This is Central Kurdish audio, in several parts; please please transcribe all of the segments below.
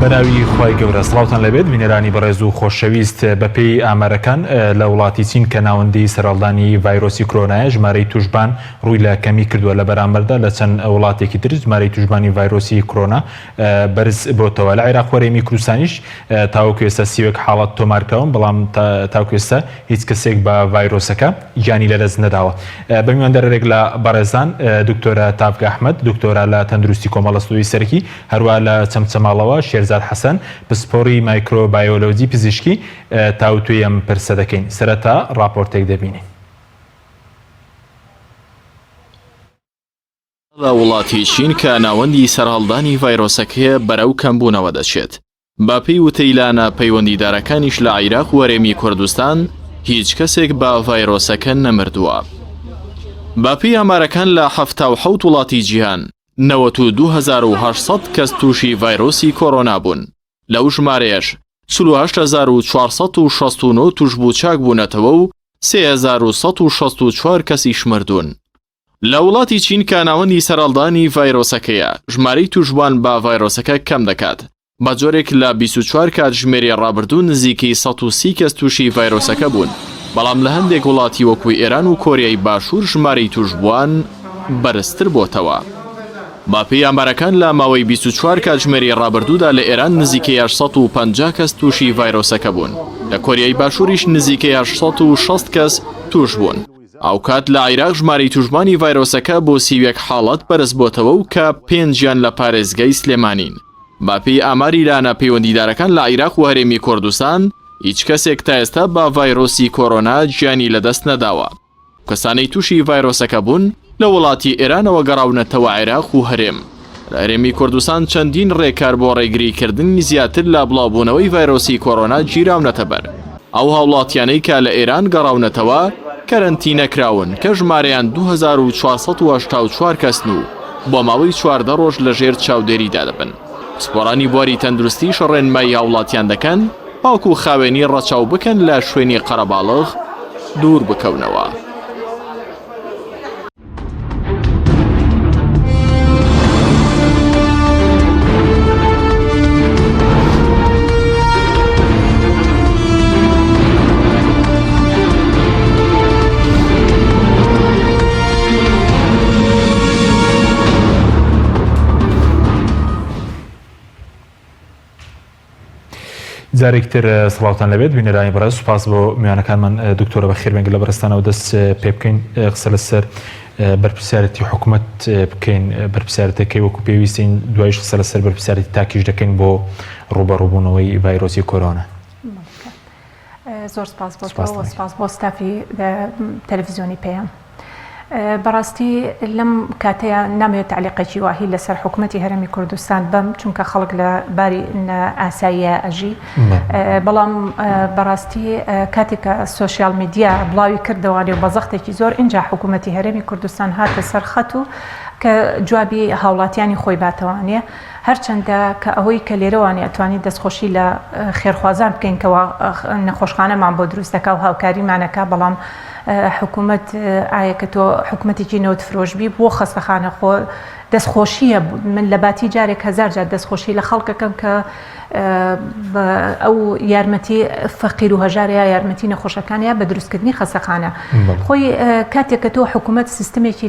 بەناوی خوای گەورە سڵاوتان لەبێت بینەرانی بەڕێز و خۆشەویست بەپێی ئامارەکان لە وڵاتی چین کە ناوەندی سەرهەڵدانی ڤایرۆسی کۆرۆنایە ژمارەی توشبان ڕووی لە کەمی کردووە لە بەرامبەردا لە چەند وڵاتێکی تر ژمارەی توشبانی ڤایرۆسی کۆرۆنا بەرز بۆتەوە. لە عێراق وەرێمی کوردستانیش تاوەکو ئێستا 31 حاڵەت تۆمارکراون، بەڵام تاوەکو ئێستا هیچ کەسێک بە ڤایرۆسەکە گیانی لەدەست نەداوە. بە میواندەرێک لە بەڕێزان دکتۆرە تافگە ئەحمەد، دکتۆرە لە تەندروستی کۆمەڵەستوی سەرەکی، هەروە لە چەمچەماڵەوە شێرزاد حەسەن پسپۆڕی مایکرۆبایۆلۆجی پزیشکی تاوتوی ئەم پرسە دەکەین. سەرەتا ڕاپۆرتێک دەبینین. لە وڵاتی چین کە ناوەندی سەرهەڵدانی ڤایرۆسەکەیە بەرەو کەمبوونەوە دەچێت. باپەی وتەیلانە پەیوەندیدارەکانیش لە عێراق و وەرێمی کوردستان هیچ کەسێک بە ڤایرۆسەکە نەمردووە. باپەی ئامارەکان لە 77 وڵاتی جیهان 92,800 کەس تووشی ڤایرۆسی کۆرۆنا بوون. لەو ژمارەیەش 48,469 توشبوو چاک بوونەتەوە و 3,164 کەسیش مردوون. لە وڵاتی چین کە ناوەندی سەرهەڵدانی ڤایرۆسەکەیە ژمارەی توشبان بە ڤایرۆسەکە کەم دەکات. بە جۆرێک لە 24 کاتژمێری ڕابردوو نزیکەی 130 کەس تووشی ڤایرۆسەکە بوون، بەڵام لە هەندێک وڵاتی وەکوی ئێران و کۆریای باشوور ژمارەی توشبووان بەرزتر بۆتەوە. باپەی ئامارەکان لە ماوەی 24 کاتژمێری ڕابردوودا لە ئێران نزیکەی 850 کەس تووشی ڤایرۆسەکە بوون، لە کۆریای باشووریش نزیکەی 860 کەس توش بوون. ئەو کات لە عێراق ژمارەی توشبانی ڤایرۆسەکە بۆ 31 حاڵەت بەرز بۆتەوە و کە 5 گیان لە پارێزگای سلێمانین. باپەی ئاماری لانە پەیوەندیدارەکان لە عێراق و هەرێمی کوردستان هیچ کەسێک تا ئێستا بە ڤایرۆسی کۆرۆنا گیانی لەدەست نەداوە. کەسانەی تووشی ڤایرۆسەکە بوون لە وڵاتی ئێرانەوە گەڕاونەتەوە عێراق و هەرێم. لە هەرێمی کوردستان چەندین ڕێکار بۆ ڕێگریکردنی زیاتر لە بڵاوبوونەوەی ڤایرۆسی کۆرۆنا گیراونەتە بەر. ئەو هاوڵاتیانەی کە لە ئێران گەڕاونەتەوە کەرەنتینەکراون کە ژمارەیان 2484 کەسن و بۆ ماوەی 14 ڕۆژ لەژێر چاودێریدا دەبن. پسپۆڕانی بواری تەندروستیش ڕێنمایی هاوڵاتیان دەکەن پاکو خاوێنی ڕەچاو بکەن لە شوێنی قەرەباڵغ دوور بکەونەوە. جارێکتر سڵاوتان لەبێت بینەرانی بەڕێز، سوپاس بۆ میوانەکانمان دکتۆرە بە خێربێنگە لە بەرستانەوە دەست پێ بکەین قسە لەسەر بەرپرسیارەتی حکوومەت بکەین، بەرپرسیارەتەکەی وەکو پێویستین، دوایش قسە لەسەر بەرپرسیارەتی تاکیش دەکەین بۆ ڕوبەڕووبوونەوەی ڤایرۆسی کۆرۆنا. زۆر سپاس بۆ سپاس بۆ ستافی تەلەڤیزیۆنی پێیان. بەڕاستی لەم کاتەیە نامەوێت تعلیقێکی واهی لەسەر حکوومەتی هەرێمی کوردستان بەم، چونکە خەڵک لە باری ئاساییە ئەژی، بەڵام بەڕاستی کاتێکە سۆشیال میدیا بڵاوی کردەوەی و بەزەختێکی زۆر اینجا حکوومەتی هەرێمی کوردستان هاتە سەر خەت و کە جوابی هاوڵاتیانی خۆی باتەوانێ، هەرچەندە کە ئەوەی کە لێرەوانی ئەتوانی دەستخۆشی لە خێرخوازان بکەینکەوە نەخۆشخانەمان بۆ دروستەکە و هاوکاریمانەکە، بەڵام حکوومەت ئایا کە تۆ حکوومەتێکی نەوت فرۆشبی بۆ خەستەخانە خۆ دەستخۆشیە. من لە باتی جارێک 1000 جار دەستخۆشی لە خەڵکەکەم کە ئەو یارمەتی فەقیر و هەژارەیە یارمەتی نەخۆشەکانیە بە دروستکردنی خەستەخانە. خۆی کاتێک کە تۆ حکوومەت سیستمێکی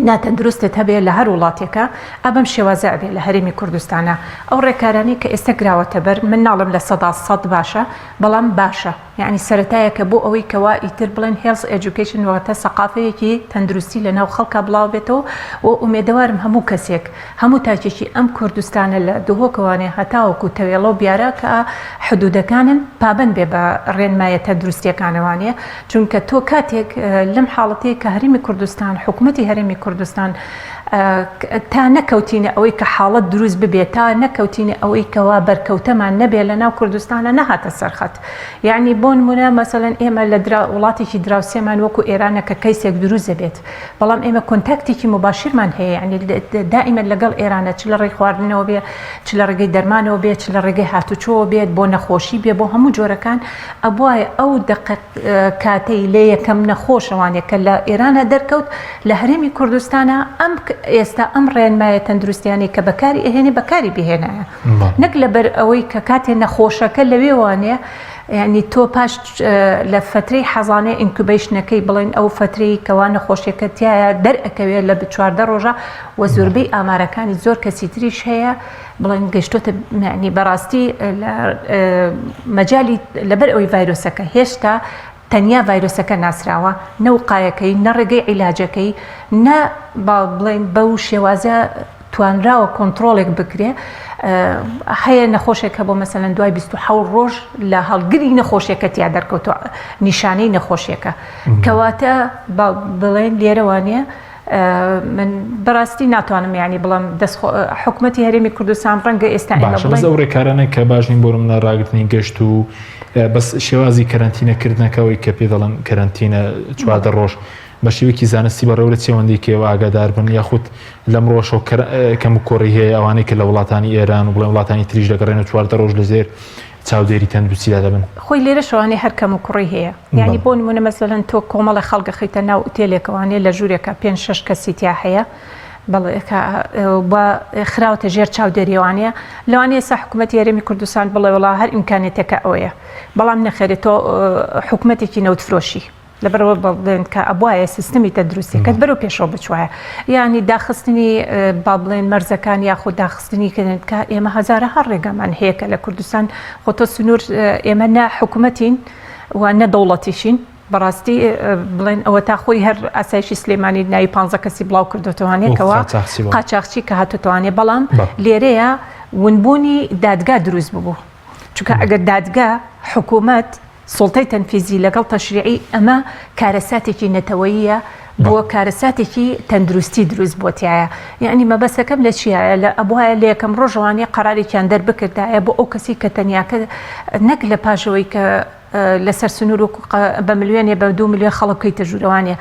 ناتەندروستت هەبێ لە هەر وڵاتێکە ئەبەم شێوازە ئەبێ لە هەرێمی کوردستانە. ئەو ڕێکارانی کە ئێستا گراوەتە بەر، من ناڵم لە 100% باشە، بەڵام باشە، یعنی سەرەتایەکە بۆ ئەوەی کەوا ئیتر بڵێن هێڵس ئێجوکیشن واتە سەقافەیەکی تەندروستی لە ناو خەڵکە بڵاو بێتەوە و ئومێدەوارم هەموو کەسێک هەموو تاکێکی ئەم کوردستانە لە دهۆکەوانێ هەتاوەکو تەوێڵە و بیارە کە حدودەکانن پابەند بێ بە ڕێنمایە تەندروستیەکانەوانەیە، چونکە تۆ کاتێک لەم حاڵەتەیە کە هەرێمی کوردستان حکوومەتی هەرێمی کوردستان تا نەکەوتینە ئەوەی کە حاڵەت دروست ببێت، تا نەکەوتینە ئەوەی کەوا بەرکەوتەمان نەبێ لە ناو کوردستانە نەهاتە سەرخەت. یعنی بۆ نمونە مەسەڵەن ئێمە لە وڵاتێکی دراوسێمان وەکو ئێرانە کە کەیسێک دروست دەبێت، بەڵام ئێمە کۆنتاکتێکی مباشرمان هەیە، یعنی دائیمە لەگەڵ ئێرانە، چ لە ڕێی خواردنەوە بێ، چ لە ڕێگەی دەرمانەوە بێت، چ لە ڕێگەی هاتوچۆوە بێت، بۆ نەخۆشی بێ، بۆ هەموو جۆرەکان. ئەبوایە ئەو کاتەی لێ یەکەم نەخۆشەوانێک کە لە ئێرانە دەرکەوت لە هەرێمی کوردستانە ئەم ئێستا ئەم ڕێنمایە تەندروستیانی کە بەکاری ئەهێنێ بەکاری بهێنایە نەک لەبەر ئەوەی کە کاتێ نەخۆشەکە لەوێ وانەیە یعنی تۆ پاش لە فترەی حەزانێ ئینکوبیشنەکەی بڵێن ئەو فترەی کەوا نەخۆشیەکە تایە دەرئەکەوێت لە 14 ڕۆژە و زۆربەی ئامارەکانی زۆر کەسی تریش هەیە بڵێن گەشتۆتە ینی بەڕاستی مەجای لەبەر ئەوەی ڤایرۆسەکە هێشتا تەنیا ڤایرۆسەکە ناسراوە نەوقایەکەی نەڕێگەی عیلاجەکەی نە بڵێن بەو شێوازە توانراوە کۆنتترۆڵێک بکرێ هەیە نەخۆشێکە بۆ مەسەلەن دوای 27 ڕۆژ لە هەڵگری نەخۆشیەکە تیا دەرکەوتۆ نیشانەی نەخۆشیەکە کەواتە بڵێن لێرەوانە من بەڕاستی ناتوانم ینی بڵم حکوومەتی هەرێمی کوردستان ڕەنگە ئێستا بەس ئەو ڕێکارانە کە باشین بۆ منە ڕاگررتنی گەشت و بەس شێوازی کەرەنتینەکردنەکەەوەی کە پێ دەڵم کەرەنتینە 14 ڕۆژ بە شێوەیەکی زانستی بەڕێوە چێوەندی کێوە ئاگادار بن یاخود لەم ڕۆژە کەم و کۆڕی هەیە ئەوانەی کە لە وڵاتانی ئێران و بڵێ وڵاتانی تریش دەگەڕێنە 14 ڕۆژ لەژێر چاودێری تەندروستیدا دەبن خۆی لێرە شەوانەی هەر کەم و کوڕی هەیە یعنی بۆ نمونە مەسەلەن تۆ کۆمەڵە خەڵکە خەیتە ناو ئوتێلێکەوانێ لە ژوورێکە 5-6 کەسی تیا هەیە بە خراوەتە ژێر چاودێریوانە لەوانەیە سا حکوومەتی هەرێمی کوردستان بڵێ وڵا هەر ئیمکانێتەکە ئەوەیە بەڵام نەخێرێتەوە حکوومەتێکی نەوتفرۆشی لەبەرەوە بڵێن کە ئەبواە سیستمی تەندروستیەکەت بەرەو پێشەوە بچوایە یعنی داخستنی با بڵێن مەرزەکان یاخود داخستنی کە ئێمە هەزارە هەر ڕێگەمان هەیە کە لە کوردستان خۆتۆ سنوور ئێمە نە حکوومەتین و نە دەوڵەتیشین بەڕاستی بڵێن ئەوە تا خۆی هەر ئاسایشی سلێمانی ناوی 15 کەسی بڵاو کردوتوانێتەوە قاچاقچی کە هاتوتوانێ بەڵام لێرەیە ونبوونی دادگا دروست ببوو چونکە ئەگەر دادگا حکوومەت سڵتەی تەنفیزی لەگەڵ تەشریعی ئەمە کارەساتێکی نەتەوەییە بۆ کارەساتێکی تەندروستی دروست بۆتیایە یعنی مەبەسەکەم لە چیایە لە ئەبواە لە یەکەم ڕۆژەوانی قەراریان دەربکردایە بۆ ئەو کەسی کە تەنیاکە نەک لە پاشەوەی کە لەسەر سنوور و بە ملیۆنێ بە 2 ملیۆن خەڵکەی تەژوورەوانە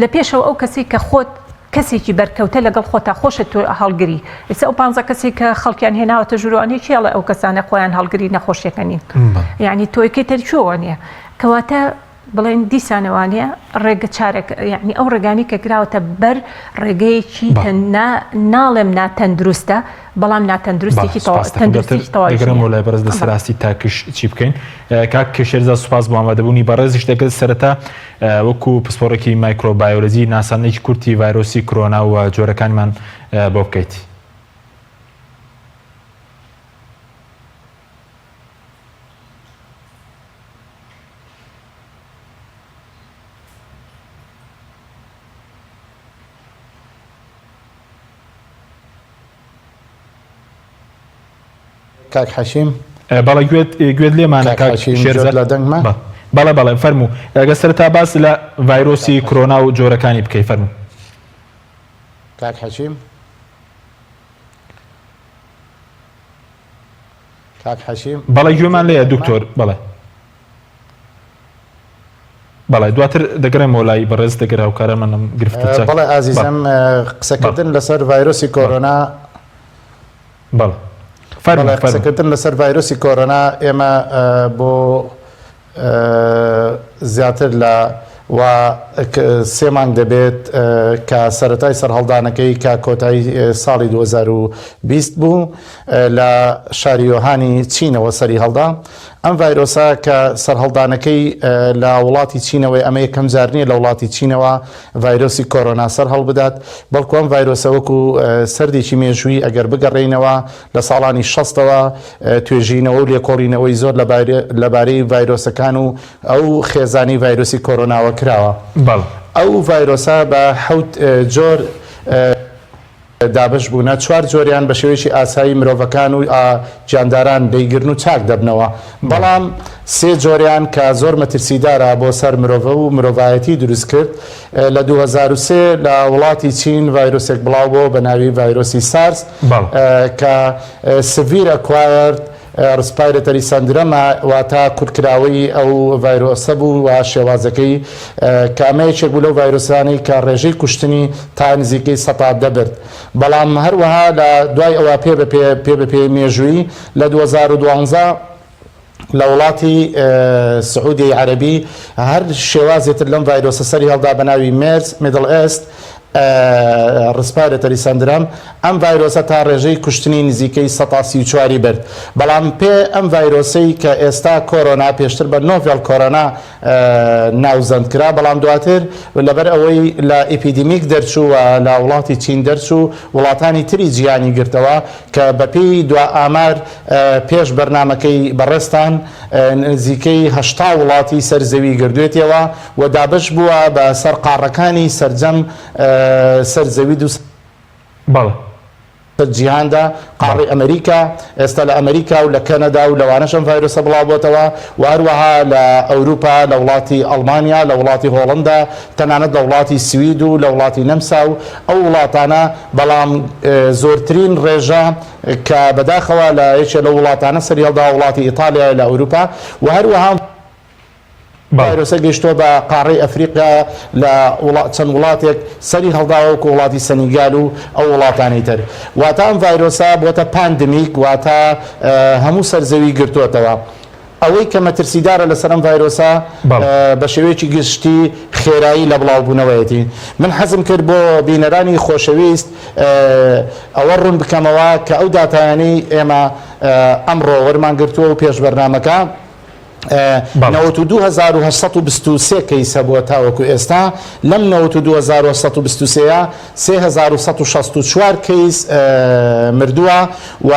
لە پێشەوە ئەو کەسی کە خۆت کەسێکی بەرکەوتە لەگەڵ خۆتا خۆشت تۆ هەڵگری ئێستا ئەو 15 کەسی کە خەڵکیان هێناوەتە ژوورەوانی چێڵە ئەو کەسانە خۆیان هەڵگری نەخۆشیەکە نین یعنی تۆیکەی تەرچووەوانە کەواتە بڵێن دیسانەوانەیە ڕێگە چارێک یعنی ئەو ڕێگانی کە گراوەتە بەر ڕێگەیەکی ناڵێم ناتەندروستە بەڵام ناتەندروستێکی تەواویگەرم لای بەرز لە سەراستی تاکش چی بکەین کاک کێشێرزا سوپاس بۆ ئامادەبوونی بەڕێزیش دەکرێت سەرەتا وەکو پسپۆڕێکی مایکرۆبایۆلۆجی ناسانێکی کورتی ڤایرۆسی کۆرۆنا و جۆرەکانمان بۆ بکەیت. کاک حەشیم بەڵێ گوێت لێمانە بەڵێ فەرموو ئەگە سەرەتا باس لە ڤایرۆسی کۆرۆنا و جۆرەکانی بکەی فەرموو. کاک حەشیم بەڵێ گوێمان لێیە دکتۆر بەڵێ دواتر دەگەڕێمەوە لای بەڕێز دەگەر هاوکارەمانم گرفتە بەڵێ ئازیزم قسەکردن لەسەر ڤایرۆسی کۆرۆنا قسەکردن لەسەر ڤایرۆسی کۆرۆنا ئێمە بۆ زیاتر لە و 3 مانگ دەبێت کە سەرەتای سەرهەڵدانەکەی کە کۆتایی ساڵی 2020 بوو لە شاری ووهانی چینەوە سەری هەڵدا ئەم ڤایرۆسە کە سەرهەڵدانەکەی لە وڵاتی چینەوەی ئەمە یەکەم جار نیە لە وڵاتی چینەوە ڤایرۆسی کۆرۆنا سەر هەڵبدات بەڵکو ئەم ڤایرۆسە وەکو سەردێکی مێژووی ئەگەر بگەڕێینەوە لە ساڵانی 60ەوە توێژینەوە و لێکۆڵینەوەی زۆر لەبارەی ڤایرۆسەکان و ئەو خێزانی ڤایرۆسی کۆرۆناوە کراوە ئەو ڤایرۆسە بە 7 جۆر دابش بوونە 4 جۆریان بە شێوەیەکی ئاسایی مرۆڤەکان و جانداران دەیگرن و چاک دەبنەوە بەڵام 3 جۆریان کە زۆر مەترسیدارە بۆ سەر مرۆڤە و مرۆڤایەتی دروست کرد لە 2003 لە وڵاتی چین ڤایرۆسێک بڵاو بۆ بە ناوی ڤایرۆسی سارس کە سڤیر ئەکوایرد ڕسپایرەتەری سندرەمە واتە کورتکراوەی ئەو ڤایرۆسە بوو و شێوازەکەی کە ئەمەیەکێک بوو لەو ڤایرۆسانەی کە ڕێژەی کوشتنی تا نزیکەی 100 دەبرد بەڵام هەروەها لە دوای ئەوە پێ بە مێژووی لە 2012 لە وڵاتی سعودی عەرەبی هەر شێوازێتر لەم ڤایرۆسە سەری هەڵدا بە ناوی مێرس میدڵ ئێست ڕسپارێتەری سندرم ئەم ڤایرۆسە تا ڕێژەی کوشتنی نزیکەی 134 برد بەڵام پێ ئەم ڤایرۆسەی کە ئێستا کۆرۆنا پێشتر بە نۆڤێل کۆرۆنا ناوزەند کرا بەڵام دواتر لەبەر ئەوەی لە ئیپیدمیک دەرچووە لە وڵاتی چین دەرچوو وڵاتانی تری جیانی گرتەوە کە بەپێی دو ئامار پێش بەرنمەکەی بەڕێستان نزیکەی 80 وڵاتی سەرزەوی گردوێتەوە و دابش بووە بە سەر قاڕەکانی سەرجەم سەرزەوی دو جیهاندا قاڕی ئەمریکا ئێستا لە ئەمریکا و لە کەنەدا و لەوانەشم ڤایرۆسە بڵاو بۆتەوە و هەروەها لە ئەوروپا لە وڵاتی ئەڵمانیا لە وڵاتی هۆڵندا تەنانەت لە وڵاتی سوید و لە وڵاتی نەمسا و ئەو وڵاتانە بەڵام زۆرترین ڕێژە کە بەداخەوە لە یەکێ لە وڵاتانە سەری هەڵدا وڵاتی ئیتالیا لە ئەوروپا و هەروەها ڤایرۆسە گەیشتۆ بە قاڕی ئەفریقا لە چەند وڵاتێک سەری هەڵداوەکو وڵاتی سەنیگال و ئەو وڵاتانی تر واتە ئەم ڤایرۆسە بۆتە پاندمیک واتە هەموو سەرزەوی گرتووەتەوە ئەوەی کە مەترسیدارە لەسەر ئەم ڤایرۆسە بە شێوەیەکی گشتی خێرایی لە بڵاوبوونەوەیەتی من حەزم کرد بۆ بینەرانی خۆشەویست ئەوە ڕوون بکەمەوە کە ئەو داتایانەی ئێمە ئەمڕۆ وەرمان گرتووە و پێش بەرنامەکە 92,823 کەیسە بووە تاوەکو ئێستا لەم 92,823 3,164 کەیس مردووە و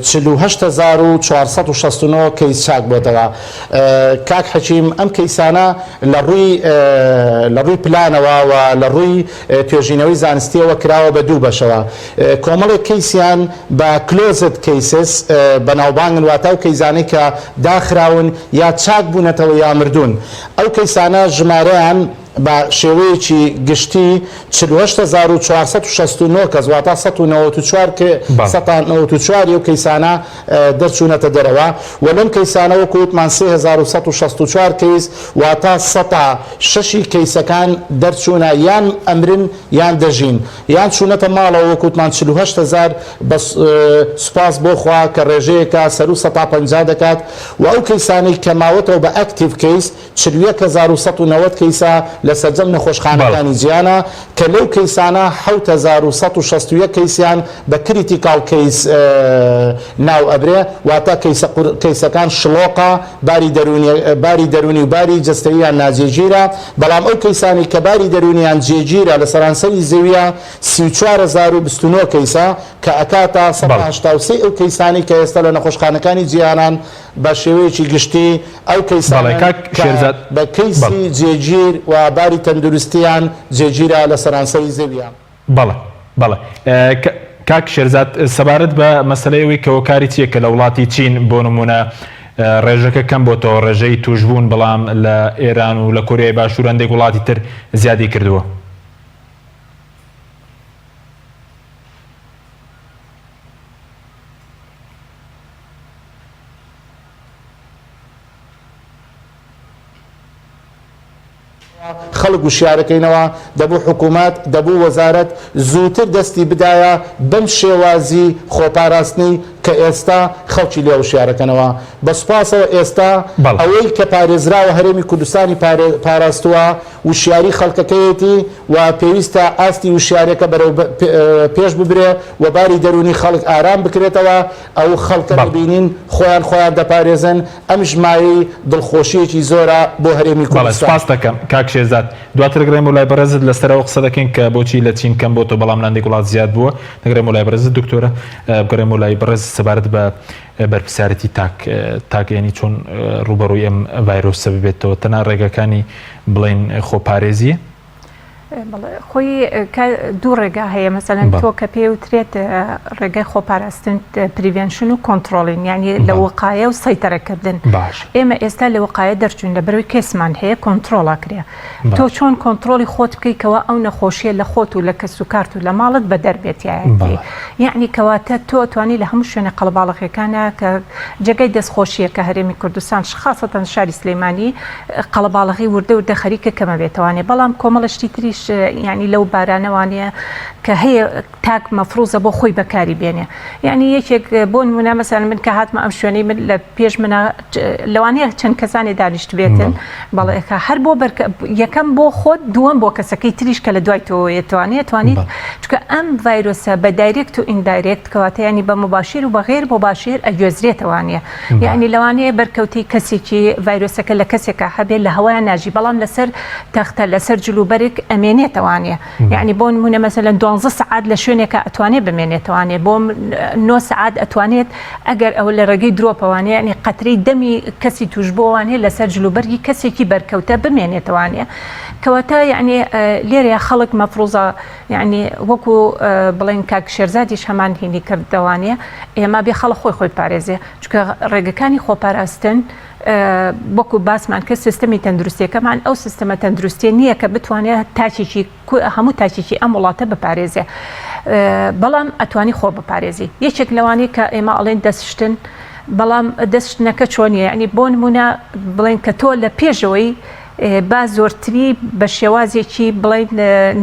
48,469 کەیس چاک بۆتەوە کاک حەکیم ئەم کەیسانە لە ڕووی پلانەوە و لە ڕووی توێژینەوەی زانستیەوە کراوە بە دوو بەشەوە کۆمەڵێک کەیسیان بە کلۆزت کەیسس بەناوبانگن واتە و کەیزانەی کە داخراون یا چاک بوونەتەوە یا مردوون ئەو کەیسانە ژمارەیان بە شێوەیەکی گشتی 48,469 کەس واتە 194 و کەیسانە دەرچوونەتە دەرەوە و لەم کەیسانە وەکو وتمان 3,164 کەیس واتە 106 کەیسەکان دەرچوونە یان ئەمرن یان دەژین یان چوونەتە ماڵەوە وەکو وتمان 48,000 بە سوپاس بۆ خوا کە ڕێژەیەکە سەر و 150 دەکات و ئەو کەیسانەی کە ماوەتەوە بە ئەکتیڤ کەیس 41,190 کەیسە لە سەرجەم نەخۆشخانەکانی جیانە کە لەو کەیسانە 7,161 کەیسیان بە کریتیکال کەیس ناو ئەبرێ واتە کەیسەکان شڵۆقە باری دەرونی و باری جەستەییان ناجێگیرە بەڵام ئەو کەیسانی کە باری دەرونیان جێگیرە لە سەرانسەری زەویە 34,029 کەیسە کە ئەکاتە 183 ئەو کەیسانی کە ئێستا لە نەخۆشخانەکانی جیهانان بە شێوەیەکی گشتی ئەو کەیسانە بە کەیسی جێگیر و باری تەندروستیان جێگیرە لە سەرانسەری زەویە بەڵێ کاک شێرزاد سەبارەت بە مەسەلەیەوەی کە هۆکاری چیە کە لە وڵاتی چین بۆ نمونە ڕێژەکە کەم بۆتەوە ڕێژەی توشبوون بەڵام لە ئێران و لە کۆریای باشوور هەندێک وڵاتی تر زیادی کردووە خەڵک وشیارەکەینەوە دەبوو حکوومەت دەبوو وەزارەت زووتر دەستی بدایە بەم شێوازی خۆپاراستنی کە ئێستا خەڵکی لێ وشیارەکەنەوە بە سوپاسەوە ئێستا ئەوەی کە پارێزراوە هەرێمی کوردستانی پاراستووە وشیاری خەڵکەکەیەتی و پێویستە ئاستی وشیارەکە بەرەو پێش ببرێ و باری دەرونی خەڵک ئارام بکرێتەوە ئەو خەڵکە ببینین خۆیان دەپارێزن ئەم ژمایی دڵخۆشیەکی زۆرە بۆ هەرێمی کوردستان سپاس دەکەم کاک شێرزاد دواتر گرێم و لای بەڕێزت لەسەرەوە قسە دەکەین کە بۆچی لە چین کەم بۆ تۆ بەڵام لاندێک وڵات زیاد بووە دەگرێم و لای بەڕێزت دکتۆرە بگەڕێم و لای بەڕێز سەبارەت بە بەرپرسیارەتی تاکیانی چۆن ڕوبەڕووی ئەم ڤایرۆسە ببێتەوە تەنها ڕێگەکانی بڵێن خۆپارێزیە خۆی دوو ڕێگا هەیە مەسەلەن تۆ کە پێوترێت ڕێگای خۆپاراستن پریڤێنشن و کۆنتترۆلین ینی لە وقایە و سەیتەرەکردن ئێمە ئێستا لە وقایە دەرچوون لە بەروی کێسمان هەیە کۆنتترۆڵا کرێ تۆ چۆن کۆنتترۆلی خۆت بکەیتەوە ئەو نەخۆشیە لە خۆت و لە کەس و کارت و لە ماڵت بە دەربێتیایەتی یعنی کەواتە تۆ توانی لە هەموو شوێنە قەڵەباڵغیەکانە کە جێگەی دەستخۆشیە کە هەرێمی کوردستان خاصەتەن شاری سلەیمانی قەڵەباڵغی وردە خەریکە کەمە بێتوانێ بەڵام کۆمەڵشتی تریش ئەوانیش یعنی لەو بارانەوانەیە کە هەیە تاک مەفروزە بۆ خۆی بەکاری بێنێ یعنی یەکێک بۆ نمونە مەسەن من کە هاتمە ئەم شوێنەی من لە پێش منە لەوانەیە چەند کەسانی دانیشت بێتن بەڵێ هەر بۆ یەکەم بۆ خۆت دووەم بۆ کەسەکەی تریش کە لە دوای تۆ توانیت چکە ئەم ڤایرۆسە بە دایرێکت و ئیندایرێکت کەواتە ینی بە مباشیر و بەغێر بۆ باشیر ئەگوێزرێتەوانە یعنی لەوانەیە بەرکەوتی کەسێکی ڤایرۆسەکە لە کەسێکە هەبێت لە هەوایان ناژی بەڵام لەسەر تەختە لەسەر جلوبەرێک ئەمێنێتەوانە یعنی بۆ نمونە مەسەلەن 12 سعات لە شوێنێکە ئەتوانێت بمێنێتەوانێ بۆ 9 سعات ئەتوانێت ئەگەر ئەو لە ڕێگەی درۆپەوانێ ینی قەترەی دەمی کەسی توش بۆوانێ لەسەر جلوبەرگی کەسێکی بەرکەوتە بمێنێتەوانێ کەواتە یعنی لێرە خەڵک مەفروزە یعنی وەکو بڵێن کاک شێرزادیش هەمان هینی کردوانێ ئێمە بێ خەڵک خۆی پارێزێ چکە ڕێگەکانی خۆپاراستن بۆکو باسمان کە سیستەمی تەندروستیەکەمان ئەو سیستەمە تەندروستی نییە کە بتوانێت تاچێکی هەموو تاچێکی ئەم وڵاتە بپارێزێ بەڵام ئەتوانی خۆ بپارێزی یەکێک لەوانی کە ئێمە ئەڵێن دەستشتن بەڵام دەستشتنەکە چۆنیە ینی بۆ نمونە بڵێن کە تۆ لە پێشەوەی با زۆرتری بە شێوازێکی بڵێن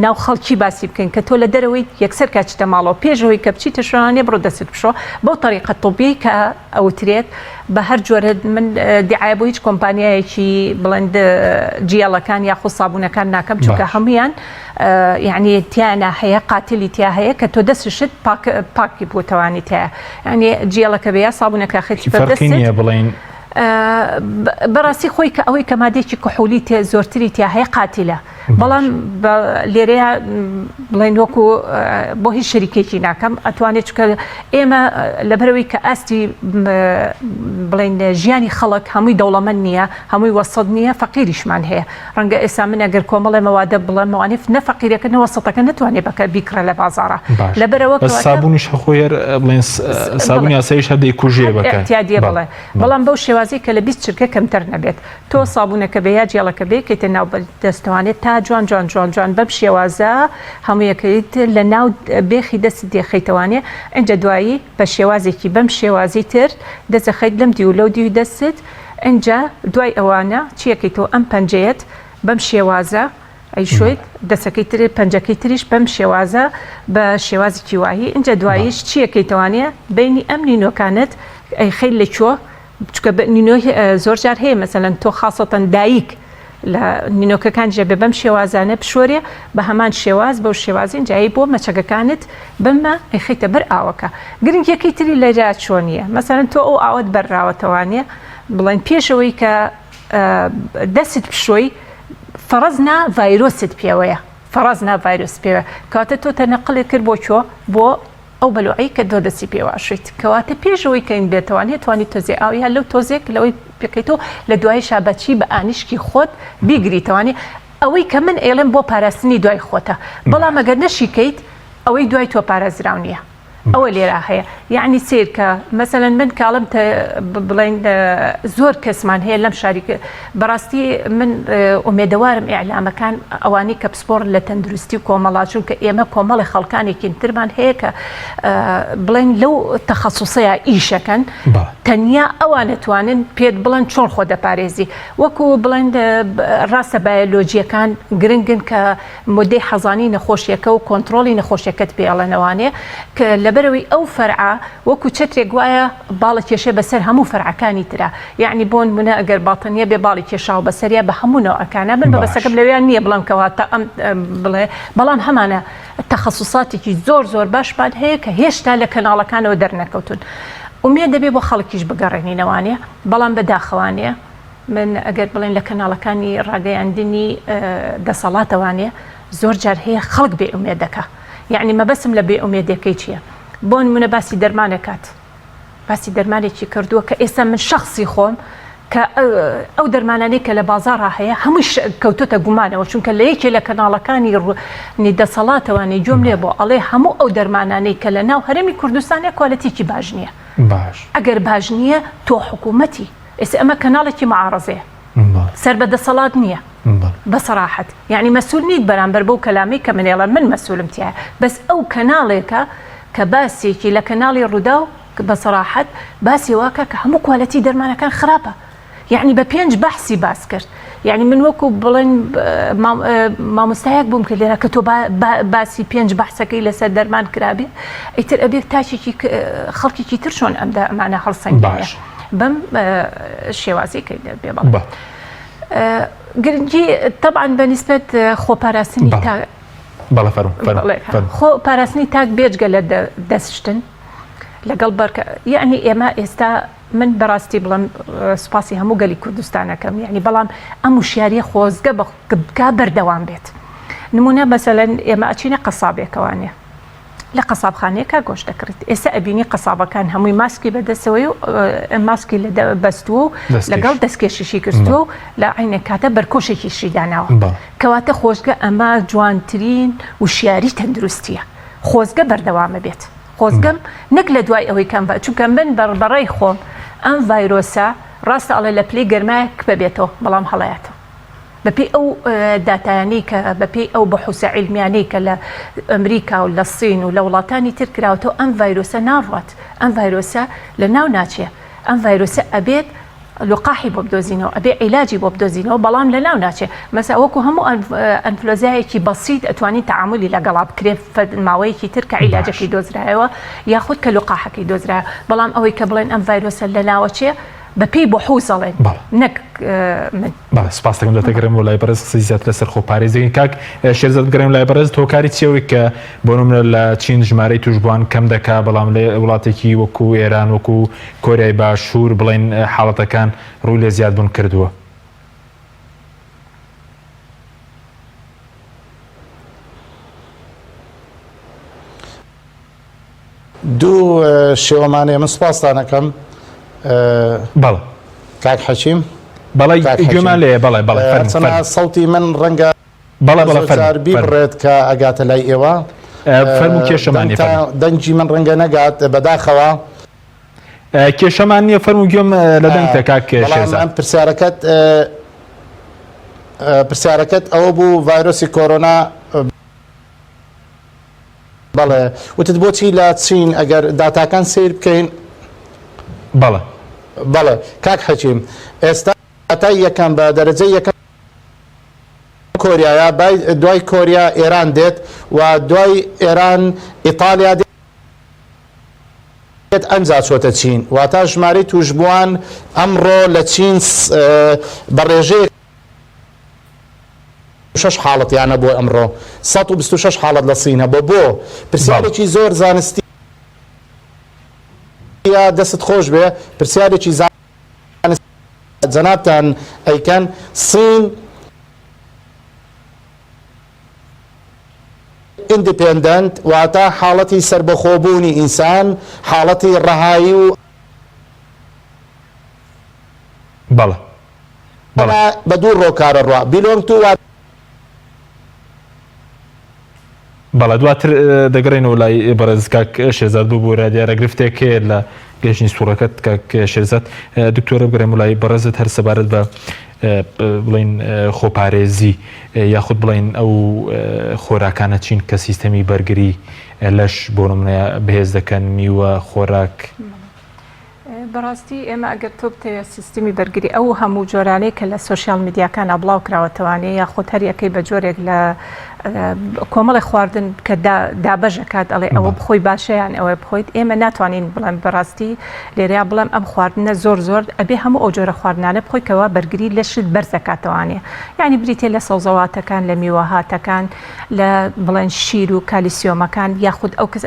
ناو خەڵکی باسی بکەین کە تۆ لە دەرەوەی یەکسەر کاچتە ماڵەوە پێشەوەی کە بچیتە شوانێ بڕۆ دەست بشۆ بەو طریقە طبیعی کە ئەوترێت بە هەر جۆرە من دیعای بۆ هیچ کۆمپانیایەکی بڵند جیاڵەکان یاخود سابوونەکان ناکەم چونکە هەمویان یعنی تیانە هەیە قاتلی تیا هەیە کە تۆ دەستشت پاکی بۆتەوانی تایە ینی جیاڵەکە بێ سابوونەکە خێتی فەرقی بڵین بەڕاستی خۆی کە ئەوەی کە مادێکی کحولی تێ زۆرتری تیا هەیە قاتیلە بەڵام لێرەیە بڵێن وەکو بۆ هیچ شەریکێکی ناکەم ئەتوانێت چکە ئێمە لەبەرەوەی کە ئاستی بڵێن ژیانی خەڵک هەمووی دەوڵەمەند نییە هەمووی وەسەد نییە فەقیریشمان هەیە ڕەنگە ئێستا من ئەگەر کۆمەڵێ مەوادە بڵێم وانێت نەفەقیرەکە نەوەسەتەکە نتوانێت بەکە بیکڕە لە بازارە لەبەرەوە سابوونیش خۆیەر بڵێن سابوونی یاساییش هەدەی کوژێ بەکە احتیاجیە بڵێ بەڵام بەو شێوازی کە لە 20 چرکە کەمتر نەبێت تۆ سابوونەکە بە یا جێڵەکە بێ کەیتە ناو دەستوانێت تا جوان بەم شێوازە هەموویەکەیت لە ناو بێخی دەست دێخیتەوانێ ئەنجە دوایی بە شێوازێکی بەم شێوازی تر دەزەخەیت لەم دی و لەو دی دەست ئەنجە دوای ئەوانە چیەکەیتەوە ئەم پەنجەیەت بەم شێوازە ئەیشویت دەسەکەی تر پەنجەکەی تریش بەم شێوازە بە شێوازی وایی ئەنجە دواییش چیەکەیتەوانێ بینی ئەم نینۆکانت ئەیخەی لەکوێ چکە نینۆی زۆر جار هەیە مەسەلەن تۆ خاصەتەن دایک لە نینۆکەکان جێ بەم شێوازانە پشۆرێ بە هەمان شێواز بەو شێوازین جایی بۆ مەچەکەکانت بمە ئەیخەیتە بەر ئاوەکە گرنگیەکەی تری لەجا چۆنیە مەسەلەن تۆ ئەو ئاوت بەرراوەتەوانێ بڵێن پێشەوەی کە دەست پشۆی فەرەزنا ڤایرۆست پێوەیە فەرەزنا ڤایرۆس پێوە کاتە تۆ تەنەقڵێ کرد بۆ چۆ بۆ ئەو بەلوعی کە دۆ دەستی پێواشیت کەواتە پێشەوەی کەین بێتوانێت توانی تۆزێ ئاوی هەر لەو تۆزێک لەوەی پێکەیتەوە لە دوای شابەچی بە ئانیشکی خۆت بیگریتەوانی ئەوەی کە من ئێڵم بۆ پاراستنی دوای خۆتە بەڵام ئەگەر نەشیکەیت ئەوەی دوای تۆ پارێزراو نییە ئەوە لێرە هەیە یعنی سیر کە مەسەلەن من کاڵم بڵێن زۆر کەسمان هەیە لەم شاریکە بەڕاستی من ئومێدەوارم ئیعلامەکان ئەوانی کە پسپۆر لە تەندروستی و کۆمەڵاچون کە ئێمە کۆمەڵی خەڵکانێکی ترمان هەیە کە بڵێن لەو تەخەسوسەیە ئیشەکەن تەنیا ئەوانەتوانن پێت بڵێن چۆن خۆ دەپارێزی وەکو بڵێن ڕاستە بایۆلۆجیەکان گرنگن کە مودەی حەزانی نەخۆشیەکە و کۆنتترۆلی نەخۆشیەکەت پێڵێنەوانێ کە لەبەرەوەی ئەو فەرعە وەکو چەترێک وایە باڵە کێشە بەسەر هەموو فەرعەکانی ترە یعنی بۆ نمونە ئەگەر باتەنیە بێ باڵی کێشاو بەسەریە بە هەموونەوەکانە من بە بەسەکەم لەویان نییە بڵم کەواتە ئەم بڵێ بەڵام هەمانە تەخەسوساتێکی زۆر باشمان هەیە کە هێشتا لە کەناڵەکانەوە دەرنەکەوتون ومێ دەبێ بۆ خەڵکیش بگەڕێنینەوانێ بەڵام بەداخەوانەیە من ئەگەر بڵێن لە کەناڵەکانی ڕاگەیاندنی دەسەڵاتەوانێ زۆر جار هەیە خەڵک بێ ئومێدەکە یعنی مەبەسم لە بێ ئومێدەکەی چییە بۆ نمونە باسی دەرمانەکات باسی دەرمانێکی کردووە کە ئێستا من شخصی خۆم کە ئەو دەرمانانەی کە لە بازاڕ هەیە هەمووی کەوتۆتە گومانەوە چونکە لە یەکێ لە کەناڵەکانی دەسەڵاتەوانی جۆم لێ بۆ ئەڵێ هەموو ئەو دەرمانانەی کە لە ناو هەرێمی کوردستانە کۆلەتێکی باش نییە ئەگەر باش نییە تۆ حکوومەتی ئێستا ئەمە کەناڵێکی معارەزەیە سەر بە دەسەڵات نییە بەسەراحەت یعنی مەسئول نیت بەرامبەر بەو کەلامی کە منێڵە من مەسئولم تایە بەس ئەو کەناڵێکە کە باسێکی لە کەناڵی ڕوودا و بەسەراحەت باسی واکە کە هەموو کۆلەتی دەرمانەکان خراپە یعنی بە 5 بەحسی باس کرد یعنی من وەکو بڵێن مامۆستایەک بووم کە لێرە کە تۆ باسی 5 بەحسەکەی لەسەر دەرمان کرابێ ئیتر ئەبێت تاچێکی خەڵکێکی تر چۆن ئەمانە هەڵسەنگێنێ بەم شێوازێکی دەبێ بەڵێ گرنگی طبعا بەنسبەت خۆپاراستنی خۆپاراستنی تاک بێجگە لە دەستشتن لەگەڵ بەرکە یعنی ئێمە ئێستا من بەڕاستی بڵم سوپاسی هەموو گەلی کوردستانەکەم یعنی بەڵام ئەم وشیاریە خۆزگە بکە بەردەوام بێت نمونە مەسەلەن ئێمە ئەچینە قەسابێکەوانێ لە قەسابخانەیەکە گۆشت دەکرێت ئێستا ئەبینی قەسابەکان هەمووی ماسکی بەدەستەوەی و ماسکی لە بەستووە و لەگەڵ دەستکێشیشی کردووە و لە عینە کاتە بەرکۆشێکی شیداناوە کەواتە خۆشگە ئەمە جوانترین وشیاری تەندروستیە خۆزگە بەردەوامە بێت خۆزگەم نەک لە دوای ئەوەی کەم بە چونکە من بەڕێی خۆم ئەم ڤایرۆسە ڕاستە ئەڵێ لە پلەی گەرمایەک ببێتەوە بەڵام هەڵەیەتەوە بەپێی ئەو داتایانەی کە بەپێی ئەو بەحوسە عیلمیانەی کە لە ئەمریکا و لە سین و لە وڵاتانی تر کراوەتەوە ئەم ڤایرۆسە ناڕوات ئەم ڤایرۆسە لە ناو ناچێ ئەم ڤایرۆسە ئەبێت لقاحی بۆ بدۆزینەوە ئەبێ عیلاجی بۆ بدۆزینەوە بەڵام لە ناو ناچێ مەسا وەکو هەموو ئەنفلۆزایەکی بەسیط ئەتوانی تەعاملی لەگەڵا بکرێت ماوەیەکی تر کە عیلاجەکەی دۆزرایەوە یاخود کە لقاحەکەی دۆزرایە بەڵام ئەوەی کە بڵێن ئەم ڤایرۆسە لە ناوەچێ بەپێی بۆ حوزەڵێن نەک من سپاس دەکەم دەتەگەرم و لای بەرز قسەی زیاتر لەسەر خۆپارێزی کاک شێرزاد بگەڕێم لای بەرز تۆکاری چێوەی کە بۆ نمونە لە چین ژمارەی توشبووان کەم دەکا بەڵام لە وڵاتێکی وەکو ئێران وەکو کۆریای باشوور بڵێن حاڵەتەکان ڕووی لە زیادبوون کردووە دوو شێوەمانەیە من سپاسان دەکەم بەڵێ کاک حەچیم بەڵێ گوێمان لێ بەڵێ چەنە سەوتی من ڕەنگە بڕێت کە ئەگاتە لای ئێوە فەرموو کێشەمانی دەنگی من ڕەنگە نەگات بەداخەوە کێشەمان نییە فەرموو گوێم لە دەنگتە کاک شێرزاد پرسیارەکەت ئەوە بوو ڤایرۆسی کۆرۆنا بەڵێ وتت بۆچی لە چین ئەگەر داتاکان سیر بکەین بەڵێ کاک حەچیم ئێستا داتای یەکەم بە دەرەجەی یەکەم کۆریایە دوای کۆریا ئێران دێت و دوای ئێران ئیتالیا دێت ئەنجا چۆتە چین واتە ژمارەی توشبووان ئەمڕۆ لە چین بەڕێژەیە 6 حاڵەتیانە بۆ ئەمڕۆ 126 حاڵەت لە سینە بۆ پرسیارێکی زۆر زانستی دەست خۆش بێ پرسیارێکی جەنابتان ئەیکەن سین ئیندیپێندەنت واتە حاڵەتی سربەخۆبوونی ئینسان حاڵەتی ڕەهایی و بە دوو ڕۆکارە ڕوا بیلۆنگ تو بەڵێ دواتر دەگەڕێنەوە لای بەڕێز کاک شێرزاد بوو بۆ دیارە گرفتێکێ لە گەشتنی سوورەکەت کاک شێرزاد دکتۆرە بگەڕێم لای بەڕێزت هەر سەبارەت بە بڵین خۆپارێزی یاخود بڵین ئەو خۆراکانە چین کە سیستەمی بەرگری لەش بۆ نمونە بەهێز دەکەن میوە خۆراک بەڕاستی ئێمە ئەگەر تۆ بتەوێت سیستمی بەرگری ئەو هەموو جۆرانەی کە لە سوۆسیال میدیاکانە بڵاو کراوەتەوانەیە یاخود هەر یەکەی بە جۆرێک لە کۆمەڵی خواردن کە دابەژەکات ئەڵێ ئەوە بخۆی باشەیان ئەوە بخۆیت ئێمە ناتوانین بڵێم بەڕاستی لێریا بڵێم ئەم خواردنە زۆر ئەبێ هەموو ئەو جۆرە خواردنانە بخۆیتەوە بەرگری لەشت بەرزەکاتەوانێ یعنی بریتێ لە سەوزەواتەکان لە میوەهاتەکان لە بڵێن شیر و کالیسیۆمەکان یاخود ئەو کەس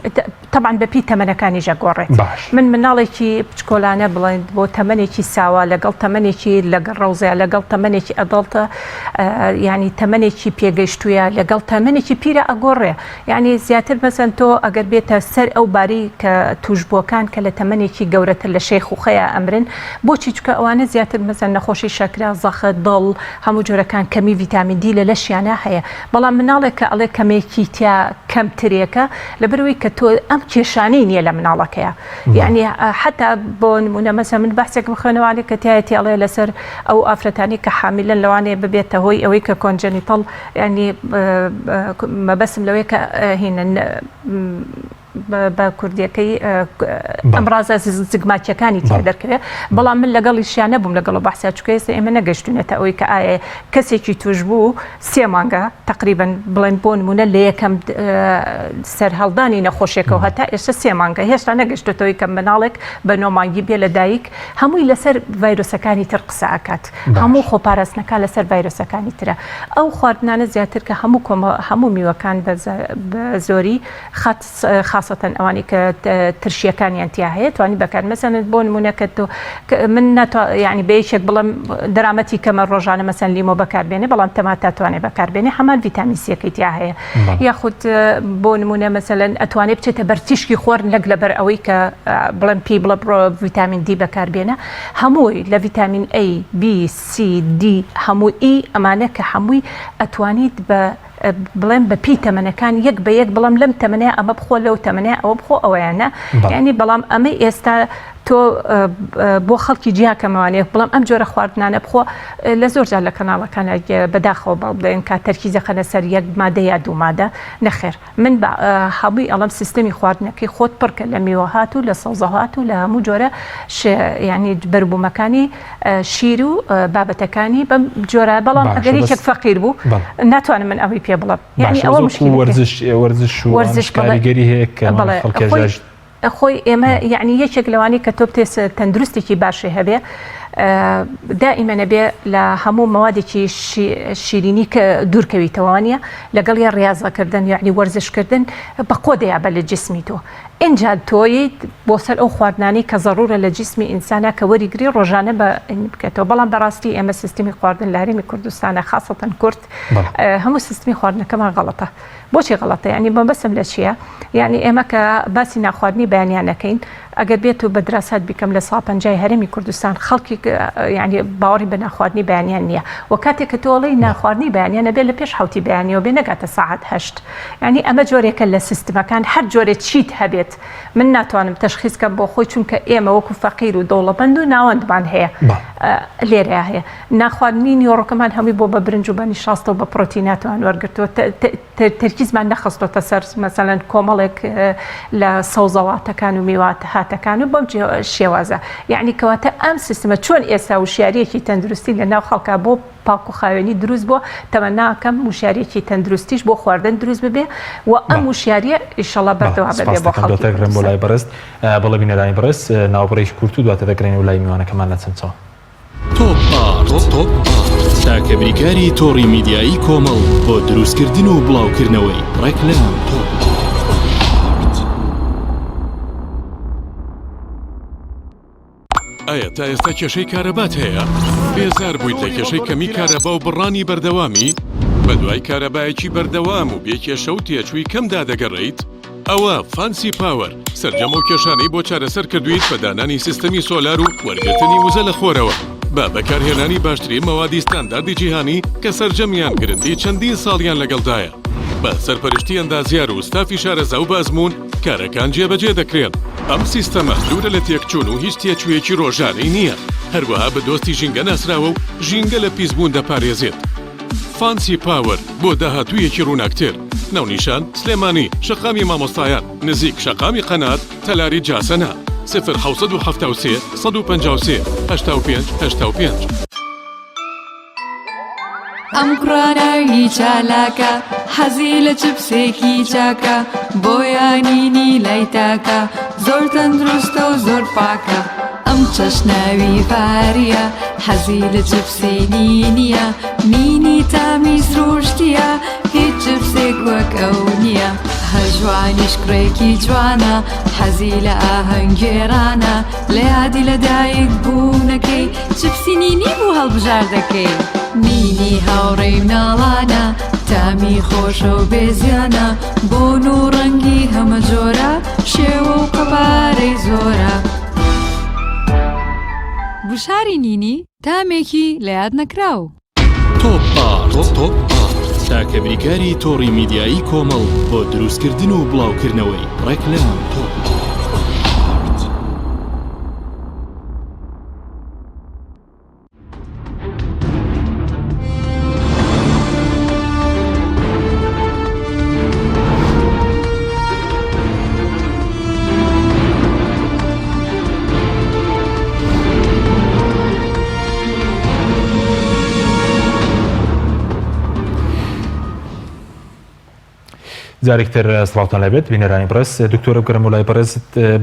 تەبعاً بەپی تەمەنەکانی ژەگۆڕێت من مناڵێکی بچکۆلانە بڵێن بۆ تەمەنێکی ساوە لەگەڵ تەمەنێکی لەگەڵ ڕەوزەیە لەگەڵ تەمەنێکی ئەدڵتە ینی تەمەنێکی پێگەیشتوویە لەگەڵ تەمەنێکی پیرە ئەگۆڕێ یعنی زیاتر مەسەن تۆ ئەگەر بێتە سەر ئەو باری کە توشبووەکان کە لە تەمەنێکی گەورەتر لە شەیخ و خەیە ئەمرن بۆچی چکە ئەوانە زیاتر مەسەن نەخۆشی شەکرا زەخە دڵ هەموو جۆرەکان کەمی ڤیتامین دی لە لەشیانە هەیە بەڵام مناڵێک کە ئەڵێ کەمێکی تیا کەمترێکە لەبەرەوەی کە تۆ ئەم کێشانەی نییە لە مناڵەکەیە یعنی حتا بۆ نمونە مەسە من بەحسێک بخوێنەوانێک کە تایەتی ئەڵێ لەسەر ئەو ئافرەتانی کە حامیلن لەوانەیە ببێتە هۆی ئەوەی کە کۆنجەنیتەڵ ینی مەبەسم لەوەی کە هینن بە کوردیەکەی ئەمڕازە زگماچەکانی تیا دەرکەوێت بەڵام من لەگەڵی شیان نەبووم لەگەڵ بەحسیا چکە ئێستا ئێمە نەگەشتونێتە ئەوەی کە ئایا کەسێکی توش بوو 3 مانگە تقریبا بڵێن بۆ نمونە لە یەکەم سەرهەڵدانی نەخۆشیەکەەوە هەتا ئێستا 3 مانگە هێشتا نەگەشتێتەوەی کە مناڵێک بە 9 مانگی بێ لە دایک هەمووی لەسەر ڤایرۆسەکانی تر قسە ئاکات هەموو خۆپاراستنەکە لەسەر ڤایرۆسەکانی ترە ئەو خواردنانە زیاتر کە هەموو میوەکان بە زۆری خاصەتەن ئەوانی کە ترشیەکانیان تیا هەیە توانی بەکار مەسەن بۆ نمونەکە تۆ من یعنی بەیەکێک بڵم دەرامەتی کەمە ڕۆژانە مەسەن لیمۆ بەکاربێنێ بەڵام تەماتە توانێت بەکاربێنێ هەمان ڤیتامین سیەکەی تیا هەیە یاخود بۆ نمونە مەسەلەن ئەتوانێت بچێتە بەرتیشکی خۆرن لەک لەبەر ئەوەی کە بڵم پێی بڵە بڕۆ ڤیتامین دی بەکاربێنە هەمووی لە ڤیتامین A B C D هەموو E ئەمانە کە هەمووی ئەتوانیت بە بڵێن بە پی تەمەنەکان یەک بە یەک بڵم لەم تەمەنەیە ئەمە بخۆ لەو تەمەنەیە ئەوە بخۆ ئەوەیانە یعنی بەڵام ئەمە ئێستا تۆ بۆ خەڵکی جیاکەمەوانێت بڵام ئەم جۆرە خواردنانە بخۆ لە زۆر جار لە کەناڵەکانە بەداخەوە بڵ بڵێن کا تەرکیزە خەنە سەر یەک مادە یا دوو مادە نەخێر من هەمووی ئەڵم سیستەمی خواردنەکەی خۆت پڕکە لە میوەهات و لە سەوزەهات و لە هەموو جۆرە ینی بەربوومەکانی شیر و بابەتەکانی بەم جۆرە بەڵام ئەگەر یەکێک فەقیر بوو ناتوانم من ئەوەی پێ بڵم یعنی ئەوە مشکل وەرزش کاریگەری هەیە کە خەڵکی خۆی ئێمە یعنی یەکێک لەوانی کە تۆ بتێ تەندروستێکی باشی هەبێ دائیمە نەبێ لە هەموو مەوادێکی شیرینی کە دوورکەویتەوانە لەگەڵ یا ڕاضەکردن یعنی وەرزشکردن بە قۆدەیە بە لە جسمی تۆ اینجا تۆیت بۆ سەر ئەو خواردنانی کە ضرورە لە جسمی ئینسانە کە وەریگری ڕۆژانە بکەێتەوە بەڵام بەڕاستی ئێمە سیستمی خواردن لە هەرێمی کوردستانە خاصەتەن کورد هەموو سیستمی خواردنەکەمان غەڵەتە بۆچی غەڵەتە ینی بەسم لە چییە یعنی ئێمە کە باسی ناخواردنی بەیانیانەکەین ئەگەر بێت و بە دراسات بیکەم لە ساڵ 50 هەرێمی کوردستان خەڵکی ینی باوەڕی بە ناخواردنی بەیانیان نییە و کاتێک کە تۆڵی ناخواردنی بەیانیانە بێت لە پێش حوتی بەیانیەوە بێ نەگاتە ساعت 8 ینی ئەمە جۆرێکە لە سیستمەکان هەر جۆرێک چیت هەبێت من ناتوانم تەشخیصکەم بۆ خۆی چونکە ئێمە وەکو فەقیر و دەوڵەمەند و ناوەندمان هەیە لێرە هەیە ناخواردنی نیۆڕەکەمان هەمووی بۆ بە برنج و بە نیشاستە و بە پرۆتیناتوان وەرگرتووە تەرکیزمان نەخستۆتە سەر مەسەلەن کۆمەڵێک لە سەوزەڵاتەکان و میوات هاتەکان و بەم شێوازە یعنی کەواتە ئەم سیستمە چۆن ئێستا وشیارەیەکی تەندروستی لە ناو خەڵکا بۆ پاک و خاوێنی دروست بۆ تەمەناکەم وشیارێکی تەندروستیش بۆ خواردن دروست ببێ و ئەم وشیاریە ئیشەڵا بەردەوا بێ بۆ خەڵکی بۆ لای بەڕست بەڵێ بینەرانی بەڕست ناوبڕێژ کورت و دواتە دەگرێن و لای میوانەکەمان لە چەمچەوە تۆپ تاکە بریکاری تۆڕی میدیایی کۆمەڵ بۆ دروستکردن و بڵاوکردنەوەی ڕێکلام ئایا تا ئێستا کێشەی کارەبات هەیە؟ بێزار بوویت لە کێشەی کەمی کارەبا و بڕانی بەردەوامی؟ بە دوای کارەبایەکی بەردەوام و بێکێشە و تێچووی کەمدا دەگەڕێیت؟ ئەوە فانسی پاوەر سەرجەم و کێشانەی بۆ چارەسەر کردویت بە دانانی سیستەمی سۆلار و وەرگرتنی وزە لە خۆرەوە بە بەکارهێنانی باشترین مەوادی ستانداردی جیهانی کە سەرجەمیان گرنگی چەندین ساڵیان لەگەڵدایە بە سەرپەرشتی ئەندازیار و ستافی شارەزا و بازمون کارەکان جێبەجێ دەکرێن ئەم سیستەمە دوورە لە تێکچوون و هیچ تێکوێکی ڕۆژانەی نییە هەروەها بە دۆستی ژینگە ناسراوە و ژینگە لە پیسبوون دەپارێزێت فانسی پاوەر بۆ داهاتوویەکی ڕووناکتر ناونیشان سلێمانی شەقامی مامۆستایان نزیک شەقامی قەنات تەلاری جاسەنا 0 153 85 85 ئەم کوڕانەوی چالاکە حەزی لە چپسێکی چاکە بۆیانینی لای تاکە زۆر تەندروستە و زۆر پاکە ئەم چەشناوی پاریە حەزی لە چپسێنی نییە مینی تامیز ڕۆشتیە هیچ چپسێک وەک ئەو نییە هەژوانیش کوڕێکی جوانە حەزی لە ئاهەنگێرانە لە یادی لەدایک بوونەکەی چپسی نینی بوو هەڵبژار دەکەی نینی هاوڕێی مناڵانە تامی خۆشە و بێزیانە بۆن و ڕەنگی هەمە جۆرە شێوە و قەبارەی زۆرە بشاری نینی تامێکی لە یاد نەکراو تۆپ تاکە بریکاری تۆڕی میدیایی کۆمەڵ بۆ دروستکردن و بڵاوکردنەوەی ڕێکلام جارێکتر سڵاوتان لەبێت بینەرانی بەڕێز دکتۆرە بگەرم و لای بەڕێز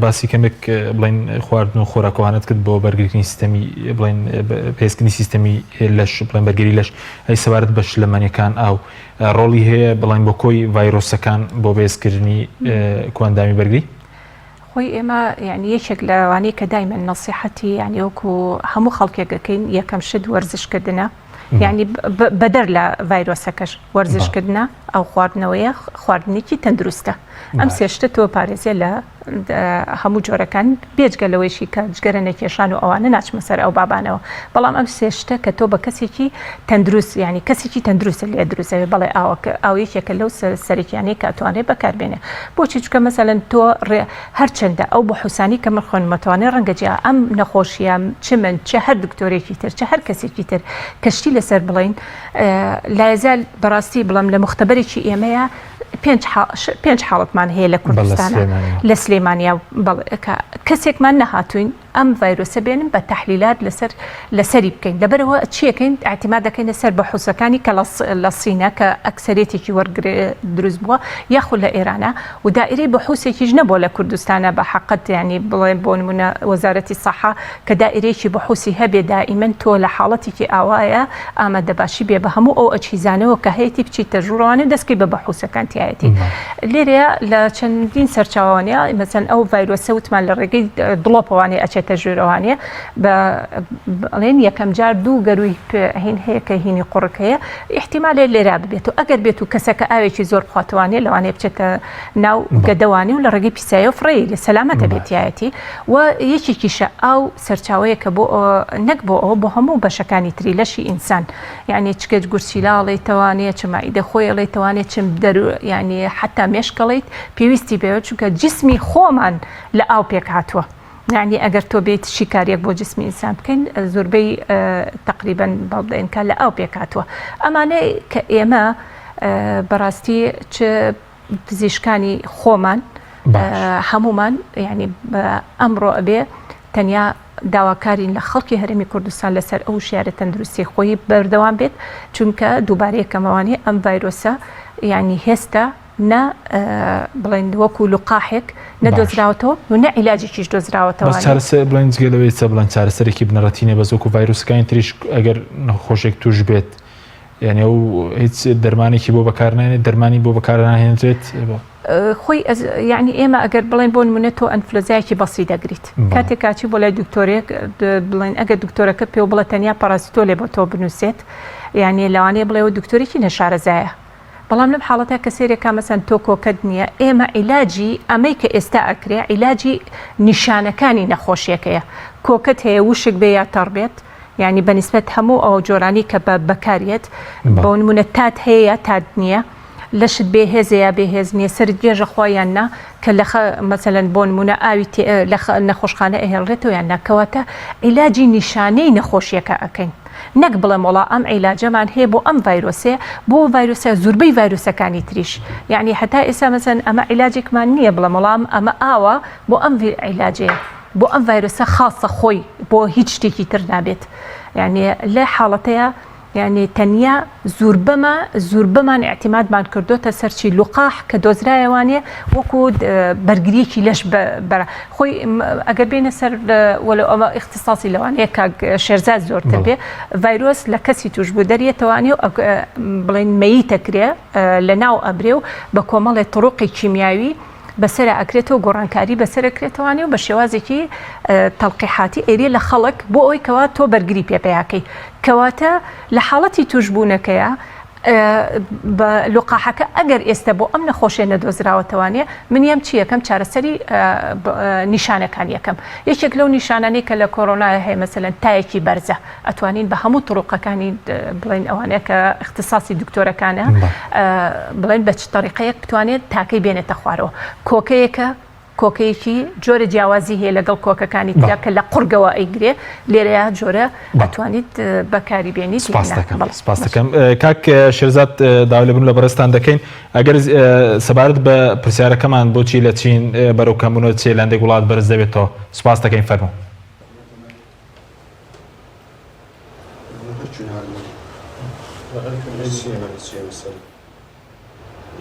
باسی کەمێک بڵین خواردن و خۆراکەوانت کرد بۆ بەرگریکردنی سیستەمی بڵین پێویستکردنی سیستەمی لەش بڵین بەرگری لەش ئەی سەبارەت بە شلەمانیەکان ئاو ڕۆڵی هەیە بڵین بۆ کۆی ڤایرۆسەکان بۆ بەهێزکردنی کوێندامی بەرگری خۆی ئێمە یعنی یەکێک لەوانەیە کە دایمەن نەسیحەتی یعنی وەکو هەموو خەڵکێکەکەین یەکەم شت وەرزشکردنە یعنی بەدەر لە ڤایرۆسەکەش وەرزشکردنە ئەو خواردنەوەیە خواردنێکی تەندروستە ئەم سێشتە تۆ پارێزیە لە هەموو جۆرەکان بێجگە لەوەیشی کە جگەرە نەکێشان و ئەوانە ناچمە سەر ئەو بابانەوە بەڵام ئەم سێشتە کە تۆ بە کەسێکی تەندروست ینی کەسێکی تەندروستە لێ دروستەوێ بەڵێ ئاو یەکێکە لەو سەرەکیانەی کە ئەتوانێت بەکاربێنێ بۆچی چکە مەسەلەن تۆ هەرچەندە ئەو بە حوسانی کە من خۆن مەتوانێت ڕەنگە جیا ئەم نەخۆشیە چ من چه هەر دکتۆرێکی تر چه هەر کەسێکی تر کەشتی لەسەر بڵین لایزال بەڕاستی بڵم لە مختبەرێکی ئێمەیە 5 حاڵەتمان هەیە لە کوردستانە لە سلێمانیا کەسێکمان نەهاتوین ئەم ڤایرۆسە بێنن بە تەحلیلات لەسەری بکەین لەبەرەوە چیەکەین ئاعتیماد دەکەینە سەر بە حوسەکانی کە لە سینە کە ئەکسەرێتێکی وەرگێ دروست بووە یاخود لە ئێرانە و دائیرەی بە حوسێکیش نەبووە لە کوردستانە بە حەقەت ینی بڵێن بۆ نمونە وەزارەتی سەحا کە دائیرەیەکی بە حوسی هەبێ دائیمەن تۆ لە حاڵەتێکی ئاوایە ئامادەباشی بێ بە هەموو ئەو ئەچیزانەوە کە هەیەی بچیتە ژوورەوانە دەستکەی بە بەحوسەکان تایەتی لێرەیە لە چەندین سەرچاوانەیە مەسەن ئەو ڤایرۆسە وتمان لە ڕێگەی دڵۆپەوانەیە ئەچێتە ژوورەوانەیە بەڵێن یەکەم جار دوو گەروی هین هەیە کە هینی قوڕکەیە احتیمالێ لێرا ببێت و ئەگەر بێت و کەسەکە ئاوێکی زۆر بخواتوانێت لەوانەیە بچێتە ناو گەدەوانی و لە ڕێگەی پیسایە و فڕێی لە سەلامەتە بێتایەتی و یەکێکیشە ئەو سەرچاوەیە کە بۆ نەک بۆ ئەوە بۆ هەموو بەشەکانی تری لەشی ئینسان یعنی چکەت گورچیلاڵی تەوانێت چمایدە خۆیڵی توانێت چم دەرو ینی حتا مێشکەڵیت پێویستی بێت چونکە جسمی خۆمان لە ئاو پێک هاتووە یعنی ئەگەر تۆ بێت شیکارێک بۆ جسمی ئینسان بکەین زۆربەی تقریبەن بەڵێنکە لە ئاو پێک هاتووە ئەمانەی کە ئێمە بەڕاستی چ پزیشکانی خۆمان هەمومان ینی ئەمڕۆ ئەبێ تەنیا داواکارین لە خەڵکی هەرێمی کوردستان لەسەر ئەو شیارە تەندروستی خۆی بەردەوام بێت چونکە دووبارەیەکەمەوانی ئەم ڤایرۆسە ینی هێستا نە بڵێن وەکو لقاحێک نەدۆزراوەتەوە و نە عیلاجێکیش دۆزراوەتەوە بڵێن جگەلەوەی چە بڵێن چارەسەرێکی بنەڕەتینە بەس وەکو ڤایرۆسەکانی تریش ئەگەر نەخۆشێک توش بێت یعنی ئەو هیچ دەرمانێکی بۆ بەکارنێنێت دەرمانی بۆ بەکارناهێنرێت خۆی یعنی ئێمە ئەگەر بڵێن بۆ نمونێت تۆ ئەنفلۆزایەکی بەسی دەگریت کاتێک کاچی بۆ لای دکتۆرێک بڵێن ئەگەر دکتۆرەکە پێ بڵێ تەنیا پاراسیتۆ لێ بۆ تۆ بنووسێت یعنی لەوانەیە بڵێەوە دکتۆرێکی نەشارەزایە بەڵام لەم حاڵەتە کە سێرێکا مەسەن تۆ کۆکەت نییە ئێمە عیلاجی ئەمەی کە ئێستا ئەکرێ عیلاجی نیشانەکانی نەخۆشیەکەیە کۆکەت هەیە وشک بێ یا تەڕبێت یعنی بەنسبەت هەموو ئەو جۆرانی کە بەکارێت بۆ نمونە تات هەیە تات نییە لەشت بێهێز یا بێهێز نییە سەر گێژە خۆیان نا کە لە مەسەلەن بۆ نمونە ئاوی لە نەخۆشخانە ئەهێڵڕێتەوە یان ناکەواتە عیلاجی نیشانەی نەخۆشیەکە ئەەکەین نەک بڵێم وڵا ئەم عیلاجەمان هەیە بۆ ئەم ڤایرۆسێ بۆ ڤایرۆسە زوربەی ڤایرۆسەکانی تریش یعنی هەتا ئێستا مەسەن ئەمە عیلاجێکمان نییە بڵێم وەڵام ئەمە ئاوە بۆ ئەم عیلاجەیە بۆ ئەم ڤایرۆسە خاصە خۆی بۆ هیچ شتێکی تر نابێت یعنی لە حاڵەتەیە یعنی تەنیا زوربەمان اعتیمادمان کردوتە سەرچی لقاح کە دۆزرایەوانێ وەکو بەرگریەکی لەش بەرە خۆی ئەگەر بێنە سەر وەلو ئەمە اختصاصی لەوانەیە کە شێرزاد زۆرتر بێ ڤایرۆس لە کەسی توش بوو دەریێتەوانێ و بڵێن مەیتەکرێ لە ناو ئەبرێ و بە کۆمەڵی تڕوقی کیمیاوی بەسەر ئەکرێتەوە گۆڕانکاری بەسەرکرێتەوانێ و بە شێوازێکی تەڵقیحاتی ئێریە لە خەڵک بۆ ئەوی کەوا تۆ بەرگری پێپەیاکەی کەواتە لە حاڵەتی توشبوونەکەیە بە لقاحەکە ئەگەر ئێستا بۆ ئەم نەخۆشیە نەدۆزراوەتەوانێ منیم چی یەکەم چارەسەری نیشانەکان یەکەم یەکێک لەو نیشانانەی کە لە کۆڕۆنای هەیە مەسەلەن تایەکی بەرزە ئەتوانین بە هەموو تڕوقەکانی بڵێن ئەوانەیە کە اختصاصی دکتۆرەکانە بڵێن بە چ طریقەیەک بتوانێت تاکەی بێنێتە خوارەوە کۆکەیەکە کۆکەیەکی جۆرە جیاوازی هەیە لەگەڵ کۆکەکانی تیا کە لە قورگەوە ئەیگرێ لێرەیە جۆرە ئەتوانیت بەکاری بێنیت سپاس دەکەم کاک شێرزاد داوا لەبوون لە بەڕێستان دەکەین ئەگەر سەبارەت بە پرسیارەکەمان بۆچی لە چین بەرەو کەمبوونەوە چێ لە هەندێک وڵات بەرز دەبێتەوە سپاس دەکەین فەرموو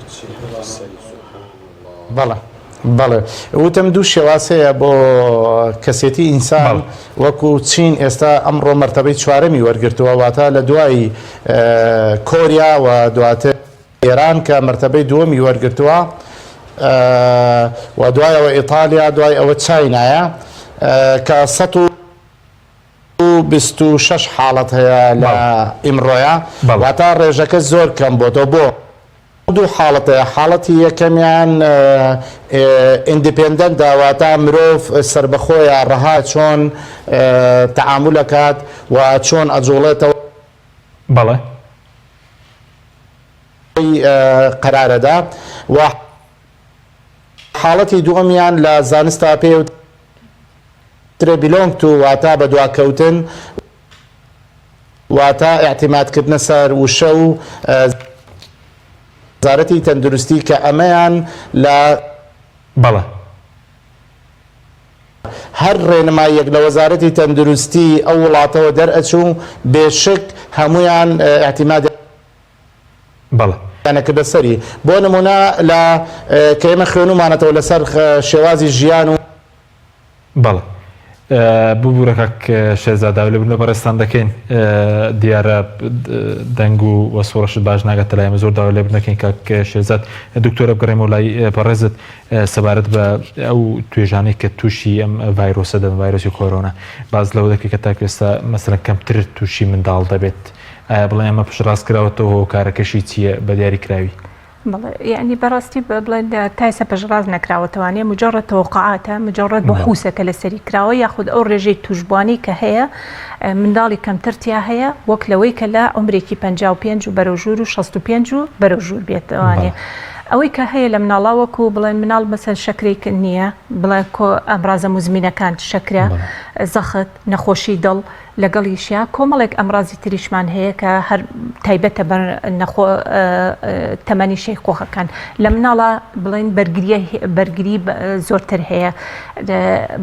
Sì, بەڵێ وتم دوو شێواسەیە بۆ کەسێتی ئینسان وەکو چین ئێستا ئەمڕۆ مەرتەبەی چوارەمی وەرگرتووە واتە لە دوای کۆریا و دواتر ئێران کە مەرتەبەی دووەمی وەرگرتووە و دوایەوە ئیتالیا دوای ئەوە چاینایە کە 126 حاڵەت هەیە لە ئیمڕۆیە واتە ڕێژەکە زۆر کەم بۆتەوە بۆ دوو حاڵەتەیە حاڵەتی یەکەمیان ئیندیپێندەنت داواتە مرۆڤ سربەخۆیە ڕەها چۆن تەعامل دەکات و چۆن ئەجوڵێتەوە بەڵێ قەرارەدا و حاڵەتی دووەمیان لە زانستا پێوترێ بیلۆنگ تو واتە بە دواکەوتن واتە ئاعتیمادکردنە سەر وشە و وەزارەتی تەندروستی کە ئەمەیان لە بەڵێ هەر ڕێنماییەک لە وەزارەتی تەندروستی ئەو وڵاتەوە دەرئەچوو بێشک هەمویان ئاعتیماد بەڵێ کردە سەری بۆ نمونە لە کە ئێمە خوێنومانەتەوە لەسەر شێوازی ژیان و بەڵێ ببوورەکە شێزاداوی لە بەڕێستان دەکەین دیارە دەنگ و وەسوڕەشت باش ناگەتە لایمە زۆر داوا لێ بنەکەین کاک شێزاد دکتۆرە بگەڕێمەوە لای بەڕێزت سەبارەت بە ئەو توێژانەی کە تووشی ئەم ڤایرۆسە دەبن ڤایرۆسی کۆرۆنا باز لەوە دەکەی کە تاکو ئێستا مەسەلەن کەمتر تووشی منداڵ دەبێت بڵێ ئەمە پشتڕاست کراوەتەوە کارەکەشی چییە بە دیاریکراوی يعني براستي بلند تايسا بجراز نكراوتوانية مجرد توقعاتها مجرد بحوثك لسري كراوي ياخذ أول رجي تجباني كهيا من دالي كم ترتيا هيا وكلوي كلا عمري كي بنجاو بينجو بروجور وشصتو بينجو بروجور بيتواني ئەوەی کە هەیە لە مناڵاوەکو بڵێن مناڵ مەسەر شەکرێک نییە بڵێ ئەمرازە مزمینەکان شەکرە زەخت نەخۆشی دڵ لەگەڵیشیا کۆمەڵێک ئەمرازی تریشمان هەیە کە هەر تایبەتە تەمەنی شەیخۆخەکان لە مناڵە بڵێن بەرگری زۆرتر هەیە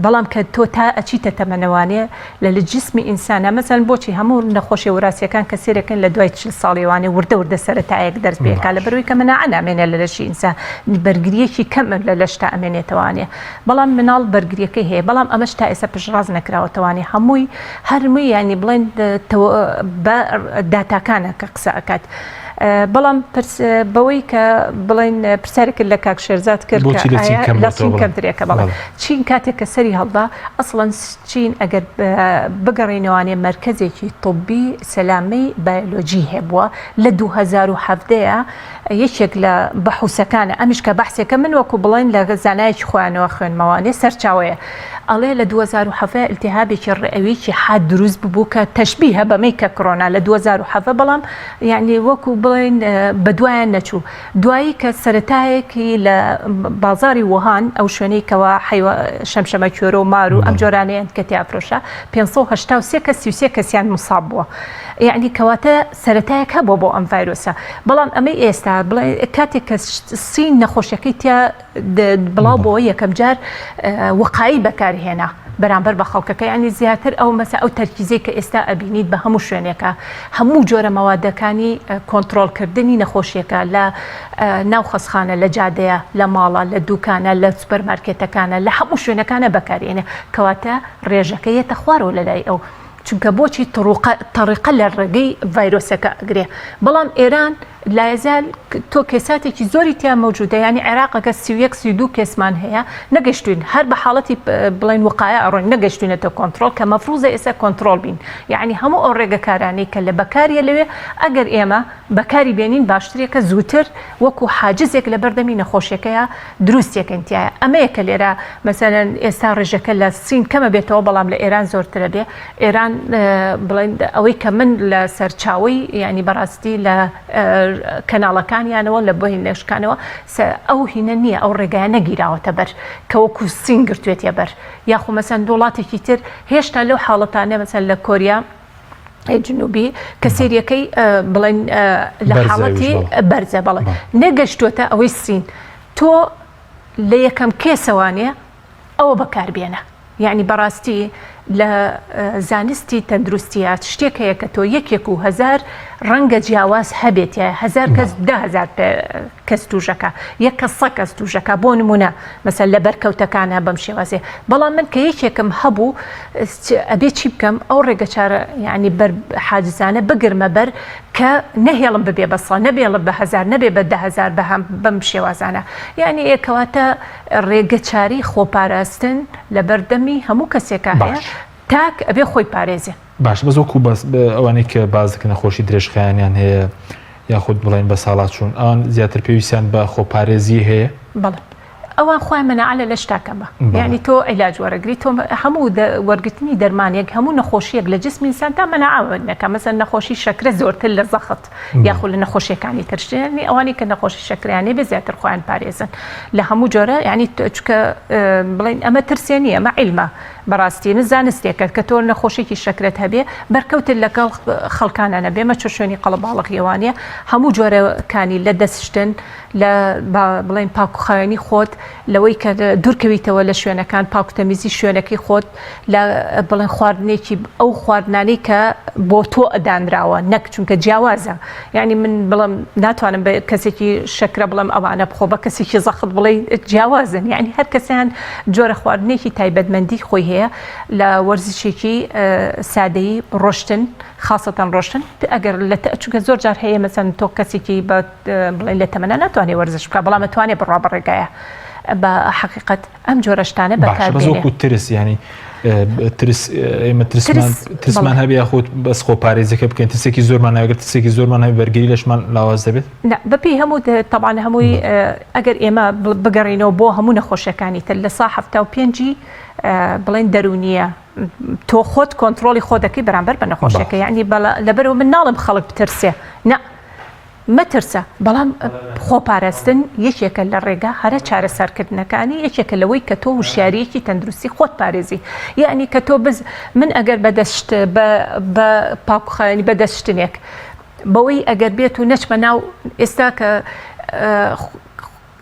بەڵام کە تۆ تا ئەچیتە تەمەنەوانێ لە جسمی ئینسانە مەسەن بۆچی هەموو نەخۆشی وراثیەکان کە سێرەکەن لە دوای 40 ساڵیوانێ وردە سەرەتایەک دەرس پێکا لە بەروی کە مناعە نامێنێ لە لەشی ئینسان بەرگریەکی کەم لە لەشتا ئەمێنێتەوانێ بەڵام مناڵ بەرگریەکەی هەیە بەڵام ئەمەش تا ئێستا پشتڕاز نەکراوەتەوانێ هەمووی هەرمووی ینی بڵێن بە داتاکانە کە قسە ئەکات بەڵام بەوەی کە بڵێن پرسیارێکرد لە کاک شێرزاد کرد لە چین کەمترێکە بەڵێ چین کاتێک کە سەری هەڵدا ئەسڵەن چین ئەگەر بگەڕێنەوانێ مرکزێکی طبی سەلامەی بایۆلۆجی هەبووە لە 2017 یەکێک لە بەحوسەکانە ئەمیش کە بەحسێکە من وەکو بڵێن لە زانایەکی خۆیانەوە خوێنمەوانێ سەرچاوەیە ئەڵێ لە 2017 التهابێکی ڕئەویی حاد دروست ببوو کە تەشبیهە بەمەی کە کڕۆنا لە 2017 بەڵام یعنی وەکو بڵێن بەدوایان نەچوو دوایی کە سەرەتایەکی لە بازاری وهان ئەو شوێنەیەکەوە شەمشەمە کوێرە و مار و ئەم جۆرانەیان کە تیافرۆشە 583 کەس 33 کەسیان مصاب بووە یعنی کەواتە سەرەتایەک هەبووە بۆ ئەم ڤایرۆسە بەڵام ئەمەی ئێستا بڵێ کاتێک کە سین نەخۆشیەکەی تیا بڵاو بۆ یەکەم جار وقایی بەکارهێنا بەرامبەر بە خەڵکەکە ینی زیاتر ئەو مەسا ئەو تەرکیزەی کە ئێستا ئەبینیت بە هەموو شوێنێکە هەموو جۆرە مەوادەکانی کۆنتترۆلکردنی نەخۆشیەکە لە ناو خەسخانە لە جادەیە لە ماڵە لە دوکانە لە سوپەرمارکێتەکانە لە هەموو شوێنەکانە بەکارێنێ کەواتە ڕێژەکەیەتە خوارەوە لەلای ئەو چونکە بۆچی تەڕیقە لە ڕێگەی ڤایرۆسەکە ئەگرێ بەڵام ئێران لایزال تۆ کێساتێکی زۆری تیا مەوجودە ینی عێراقەکە 31-32 کێسمان هەیە نەگەشتوین هەر بە حاڵەتی بڵێن وقایە ئەڕۆین نەگەشتوینەتە کۆنتترۆل کە مەفروزە ئێستا کۆنتترۆل بین یعنی هەموو ئەو ڕێگەکارانەی کە لە بەکاریە لەوێ ئەگەر ئێمە بەکاری بێنین باشترێکە زووتر وەکو حاجزێک لە بەردەمی نەخۆشیەکەیە دروستێکەنتیایە ئەمەیەکە لێرە مەسەلەن ئێستا ڕێژەکە لە سین کەمە بێتەوە بەڵام لە ئێران زۆرترە بێ ئێران بڵێن ئەوەی کە من لە سەرچاوی ینی بەڕاستی لە کەناڵەکانیانەوە لە بۆی نێشکانەوە ئەو هینە نییە ئەو ڕێگایە نەگیراوەتە بەر کە وەکو سین گرتوێتە بەر یاخو مەسەن وڵاتێکی تر هێشتا لەو حاڵەتانە مەسەن لە کۆریا جنوبی کە سریەکەی بڵێن لە حاڵەتی بەرزە بەڵێ نەگەشتوتە ئەوەی سین تۆ لە یەکەم کێسەوانێ ئەوە بەکاربێنە یعنی بەڕاستی لە زانستی تەندروستیات شتێک هەیە کە تۆ 1,000 ڕەنگە جیاواز هەبێت 1000 کەس 10,000 کەس توژەکە 1 کەس 100 کەس توژەکە بۆ نمونە مەسەل لە بەرکەوتەکانە بەم شێوازێ بەڵام من کە یەکێکم هەبوو ئەبێ چی بکەم ئەو ڕێگە چارە ینی بەر حاجزانە بگرمە بەر کە نەهێڵم ببێ بە 100 نەبێڵم بە 1000 نەبێ بە 10,000 بەم شێوازانە یعنی ئێکەواتە ڕێگەچاری خۆپاراستن لە بەردەمی هەموو کەسێکە هەیە تاک ئەبێ خۆی پارێزێ باش بەزۆکو ئەوانەی کە بازەکە نەخۆشی درێژخایانیان هەیە یاخود بڵین بە ساڵات چوون ئەوان زیاتر پێویستیان بە خۆپارێزی هەیە بەڵێ ئەوان خۆی مەنەعەلە لە شتاکەمە یعنی تۆ عیلاج وەرەگری تۆ هەموو وەرگرتنی دەرمانێک هەموو نەخۆشیەک لە جسمی ئینساندا مەنەعاونەکە مەسەن نەخۆشی شەکرە زۆرتر لە زەخت یاخود لە نەخۆشیەکانی ترشێنی ئەوانی کە نەخۆشی شەکریانێ بێ زیاتر خۆیان پارێزن لە هەموو جۆرە ینی چکە بڵین ئەمە ترسێنی ئەمە عیلمە بەڕاستی من زانستێکە کە تۆ نەخۆشیێکی شەکرت هەبێ بەرکەوتن لەگەڵ خەڵکانە نەبێ مەچۆ شوێنی قەڵەباڵغیێوانە هەموو جۆرەکانی لە دەستشتن لە بڵین پاکوخاوێنی خۆت لەوەی کە دوورکەویتەوە لە شوێنەکان پاکوتەمیزی شوێنەکەی خۆت لە بڵێن خواردنێکی ئەو خواردنانەی کە بۆ تۆ ئەدانراوە نەک چونکە جیاوازە یعنی من بڵم ناتوانم بە کەسێکی شەکرە بڵم ئەوانە بخۆ بە کەسێکی زەخت بڵێ جیاوازن یعنی هەر کەسیان جۆرە خواردنێکی تایبەتمەندی خۆی هەیە لە وەرزشێکی سادەیی ڕۆشتن خاصەتەن ڕۆشتن ئەگەر چونکە زۆر جار هەیە مەسەن تۆ کەسێکی بڵێن لە تەمەنە ناتوانێت وەرزش بکە بەڵام ئەتوانێت بڕوا بەڕێگایە بە حقیقت ئەم جۆرەشتانە بەکاربێنێ ترس ینی ئێمە ترسمان هەبێ یاخود بەس خۆپارێزەکە بکەین ترسێکی زۆرمان ناوێت ترسێکی زۆرمان هەبێ بەرگری لەشمان لاواز دەبێت بەپی هەموو تەبان هەمووی ئەگەر ئێمە بگەڕینەوە بۆ هەموو نەخۆشیەکانی تر لە سا 75 بڵێن دەرونیە تۆ خۆت کۆنتترۆلی خۆ دەکەی بەرامبەر بە نەخۆشیەکە یعنی لەبەرەوە من ناڵم خەڵک بترسێ نه مەترسە بەڵام خۆپاراستن یەکێکە لە ڕێگا هەرە چارەسەرکردنەکانی یەکێکە لەوەی کە تۆ وشیارەیەکی تەندروستی خۆت پارێزی یعنی کە تۆ من ئەگەر بەدەست بە پاکوخانی بەدەستشتنێک بەوەی ئەگەر بێت و نەچمە ناو ئێستا کە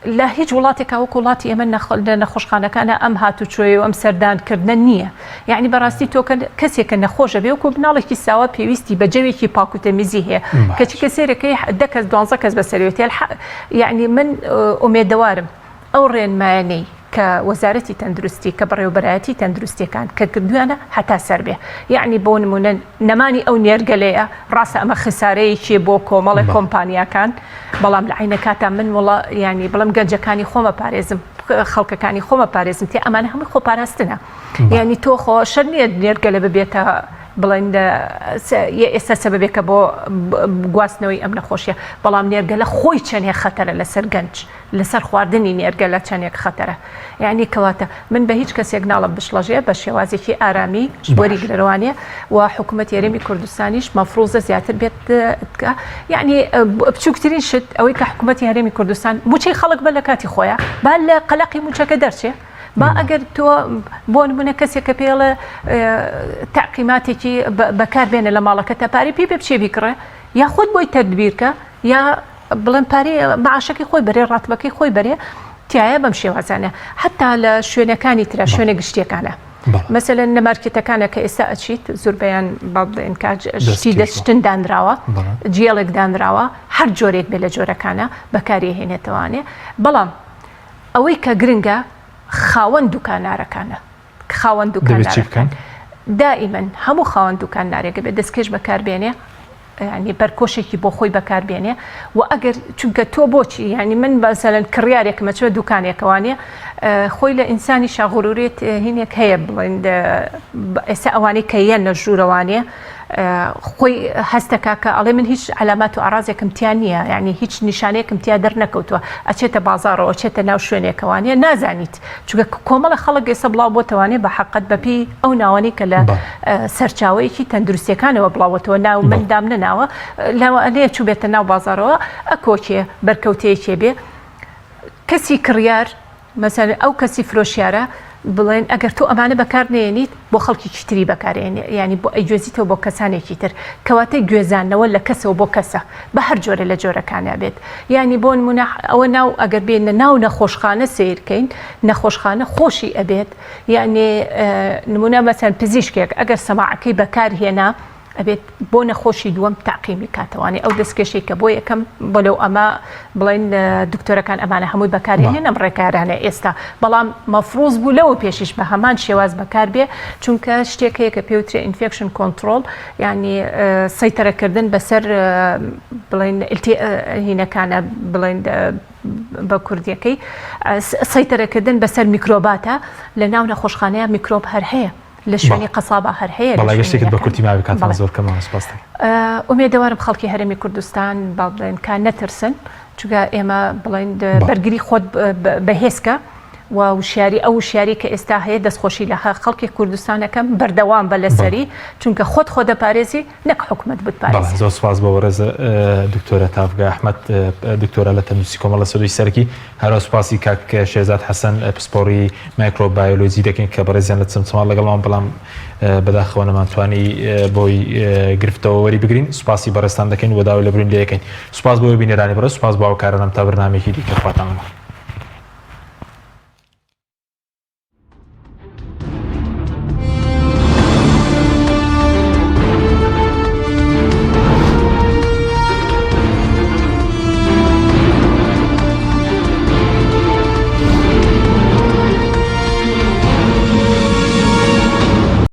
لە هیچ وڵاتێکا وەکو وڵاتی ئێمە لە نەخۆشخانەکانە ئەم هاتوچۆی و ئەم سەردانکردن نییە یعنی بەڕاستی تۆ کەسێکە نەخۆشە بێ وەکو بناڵێکی ساوە پێویستی بە جەوێکی پاکوتەمیزی هەیە کەچی کەسێرەکەی 10 کەس 12 کەس بەسەرێتی یعنی من ئومێدەوارم ئەو ڕێنمایانەی کە وەزارەتی تەندروستی کە بەڕێوەبەرایەتی تەندروستیەکان کە کردویانە هەتا سەر بێ یعنی بۆ نمونە نەمانی ئەو نێرگەلەیە ڕاستە ئەمە خسارەیەکی بۆ کۆمەڵی کۆمپانیاکان بەڵام لە عینە کاتا من وڵا ینی بڵم گەنجەکانی خۆمە پارێزم خەڵکەکانی خۆمە پارێزم تێ ئەمانە هەمووی خۆپاراستنە یعنی تۆ خۆ شەر نییە نێرگەلە ببێتە بڵێن ئێستا سەبەبێکە بۆ گواستنەوەی ئەم نەخۆشیە بەڵام نێرگەلە خۆی چەندێک خەتەرە لەسەر گەنج لەسەر خواردنی نێرگەلە چەندێک خەتەرە یعنی کەواتە من بە هیچ کەسێک ناڵم بشڵەژێ بە شێوازێکی ئارامی وەری گرەوانێ و حکوومەت یاریمی کوردستانیش مەفروزە زیاتر بێت یعنی بچووکترین شت ئەوەی کە حکوومەت یاریمی کوردستان موچەی خەڵک بە لە کاتی خۆیە با لە قەلەقی موچەکە دەرچێ با ئەگەر تۆ بۆ نمونە کەسێکە پێڵە تاقیماتێکی بەکاربێنە لە ماڵەکە تەپاری پێ بێ بچێ بیکڕێ یا خۆت بۆی تەدبیرکە یا بڵێن پارێ معاشەکەی خۆی بەرێ ڕاتبەکەی خۆی بەرێ تایە بەم شێوازانە حتا لە شوێنەکانی ترە شوێنە گشتیەکانە مەسەلەن نەمارکێتەکانە کە ئێستا ئەچیت زۆربەیان بڵێن شتی دەستشتن دانراوە جێڵێک دانراوە هەر جۆرێک بێ لە جۆرەکانە بەکاری هێنێتەوانێ بەڵام ئەوەی کە گرنگە خاوەن دوکانارەکانە خاوەن دوکانارەکان دائیمەن هەموو خاوەن دوکانارێکە بێ دەستکەش بەکاربێنێ ینی بەرکۆشێکی بۆ خۆی بەکاربێنێ و ئەگەر چونکە تۆ بۆچی ینی من بەسەلەن کڕیارێکمە چوە دوکانێکەوانێ خۆی لە ئینسانی شاغورورێت هینێک هەیە بڵێن ئێستا ئەوانەی کە یەن لە ژوورەوانێ خۆی هەستەکە کە ئەڵێ من هیچ علامات و ئاڕازێکم تیان نییە یعنی هیچ نیشانەیەکم تیا دەرنەکەوتووە ئەچێتە بازاڕەوە ئەچێتە ناو شوێنێکەوانێ نازانیت چونکە کۆمەڵە خەڵک ئێستا بڵاو بۆتەوانێ بە حەقەت بەپی ئەو ناوانەی کە لە سەرچاوەیەکی تەندروستیەکانەوە بڵاوەتەوە ناو مندام نەناوە لەوانەیە چوو بێتە ناو بازاڕەوە ئەکۆکێ بەرکەوتەیەکێ بێ کەسی کڕیار مەسەن ئەو کەسی فرۆشیارە بڵێن ئەگەر تۆ ئەمانە بەکار نێنیت بۆ خەڵکی تری بەکارێنێ ینی بۆ ئەیگوێزیتەوە بۆ کەسانێکی تر کەواتەی گوێزانەوە لە کەسەوە بۆ کەسە بە هەر جۆرە لە جۆرەکانیا بێت ینی بۆ نمونە ئەوە ناو ئەگەر بێنە ناو نەخۆشخانە سیرکەین نەخۆشخانە خۆشی ئەبێت یعنی نمونە مەسەن پزیشکێک ئەگەر سەماعەکەی بەکارهێنا ئەبێت بۆ نەخۆشی دووەم تاقیمی کاتەوانی ئەو دەستکێشی کە بۆ یەکەم بەلەو ئەمە بڵێن دکتۆرەکان ئەمانە هەمووی بەکارهێنێن ئەم ڕێکارانە ئێستا بەڵام مەفروض بوو لەوە پێشیش بە هەمان شێواز بەکار بێ چونکە شتێک هەیە کە پێوترێ ئینفێکشن کۆنتترۆل ینی سەیتەرەکردن بەسەر بڵێن هینەکانە بڵێن بە کوردیەکەی سەیتەرەکردن بەسەر میکرۆباتە لە ناو نەخۆشخانەیە میکرۆب هەر هەیە لە شوێنی قەسابە هەر هەیە بەڵای گەشتێکت بە کورتی ماوی کاتمان زۆر کەمەوە سپاس دەکەم ئومێدەوارم خەڵکی هەرێمی کوردستان با بڵێن کا نەترسن چونکە ئێمە بڵێن بەرگری خۆت بەهێزکە و وشیاری ئەو وشیاری کە ئێستا هەیە دەستخۆشی لە خەڵکی کوردستانەکەم بەردەوام بە لەسەری چونکە خۆ دەپارێزی نەک حکومت بتپارێزی. زۆر سپاس بە وەرەزە دکتۆرە تافگا ئەحمەد دکتۆرە لە تەندروستی کۆمەڵە سەدۆی سەرکی هەرا سوپاسی کاک شێزاد حەسەن پسپۆڕی مایکرۆبایۆلۆجی دەکەین کە بەڕێزیان لە چمچمان لەگەڵمان بەڵام بەداخەوە نەمانتوانی بۆی گرفتەوە وەری بگرین سوپاسی بەڕێستان دەکەین و داوای لە برین لێ یەکەین سوپاس بۆ بینێرانی بەڕێز سوپاس بۆ ئەو کارانم تا بەرنامێکی دیکە خواتان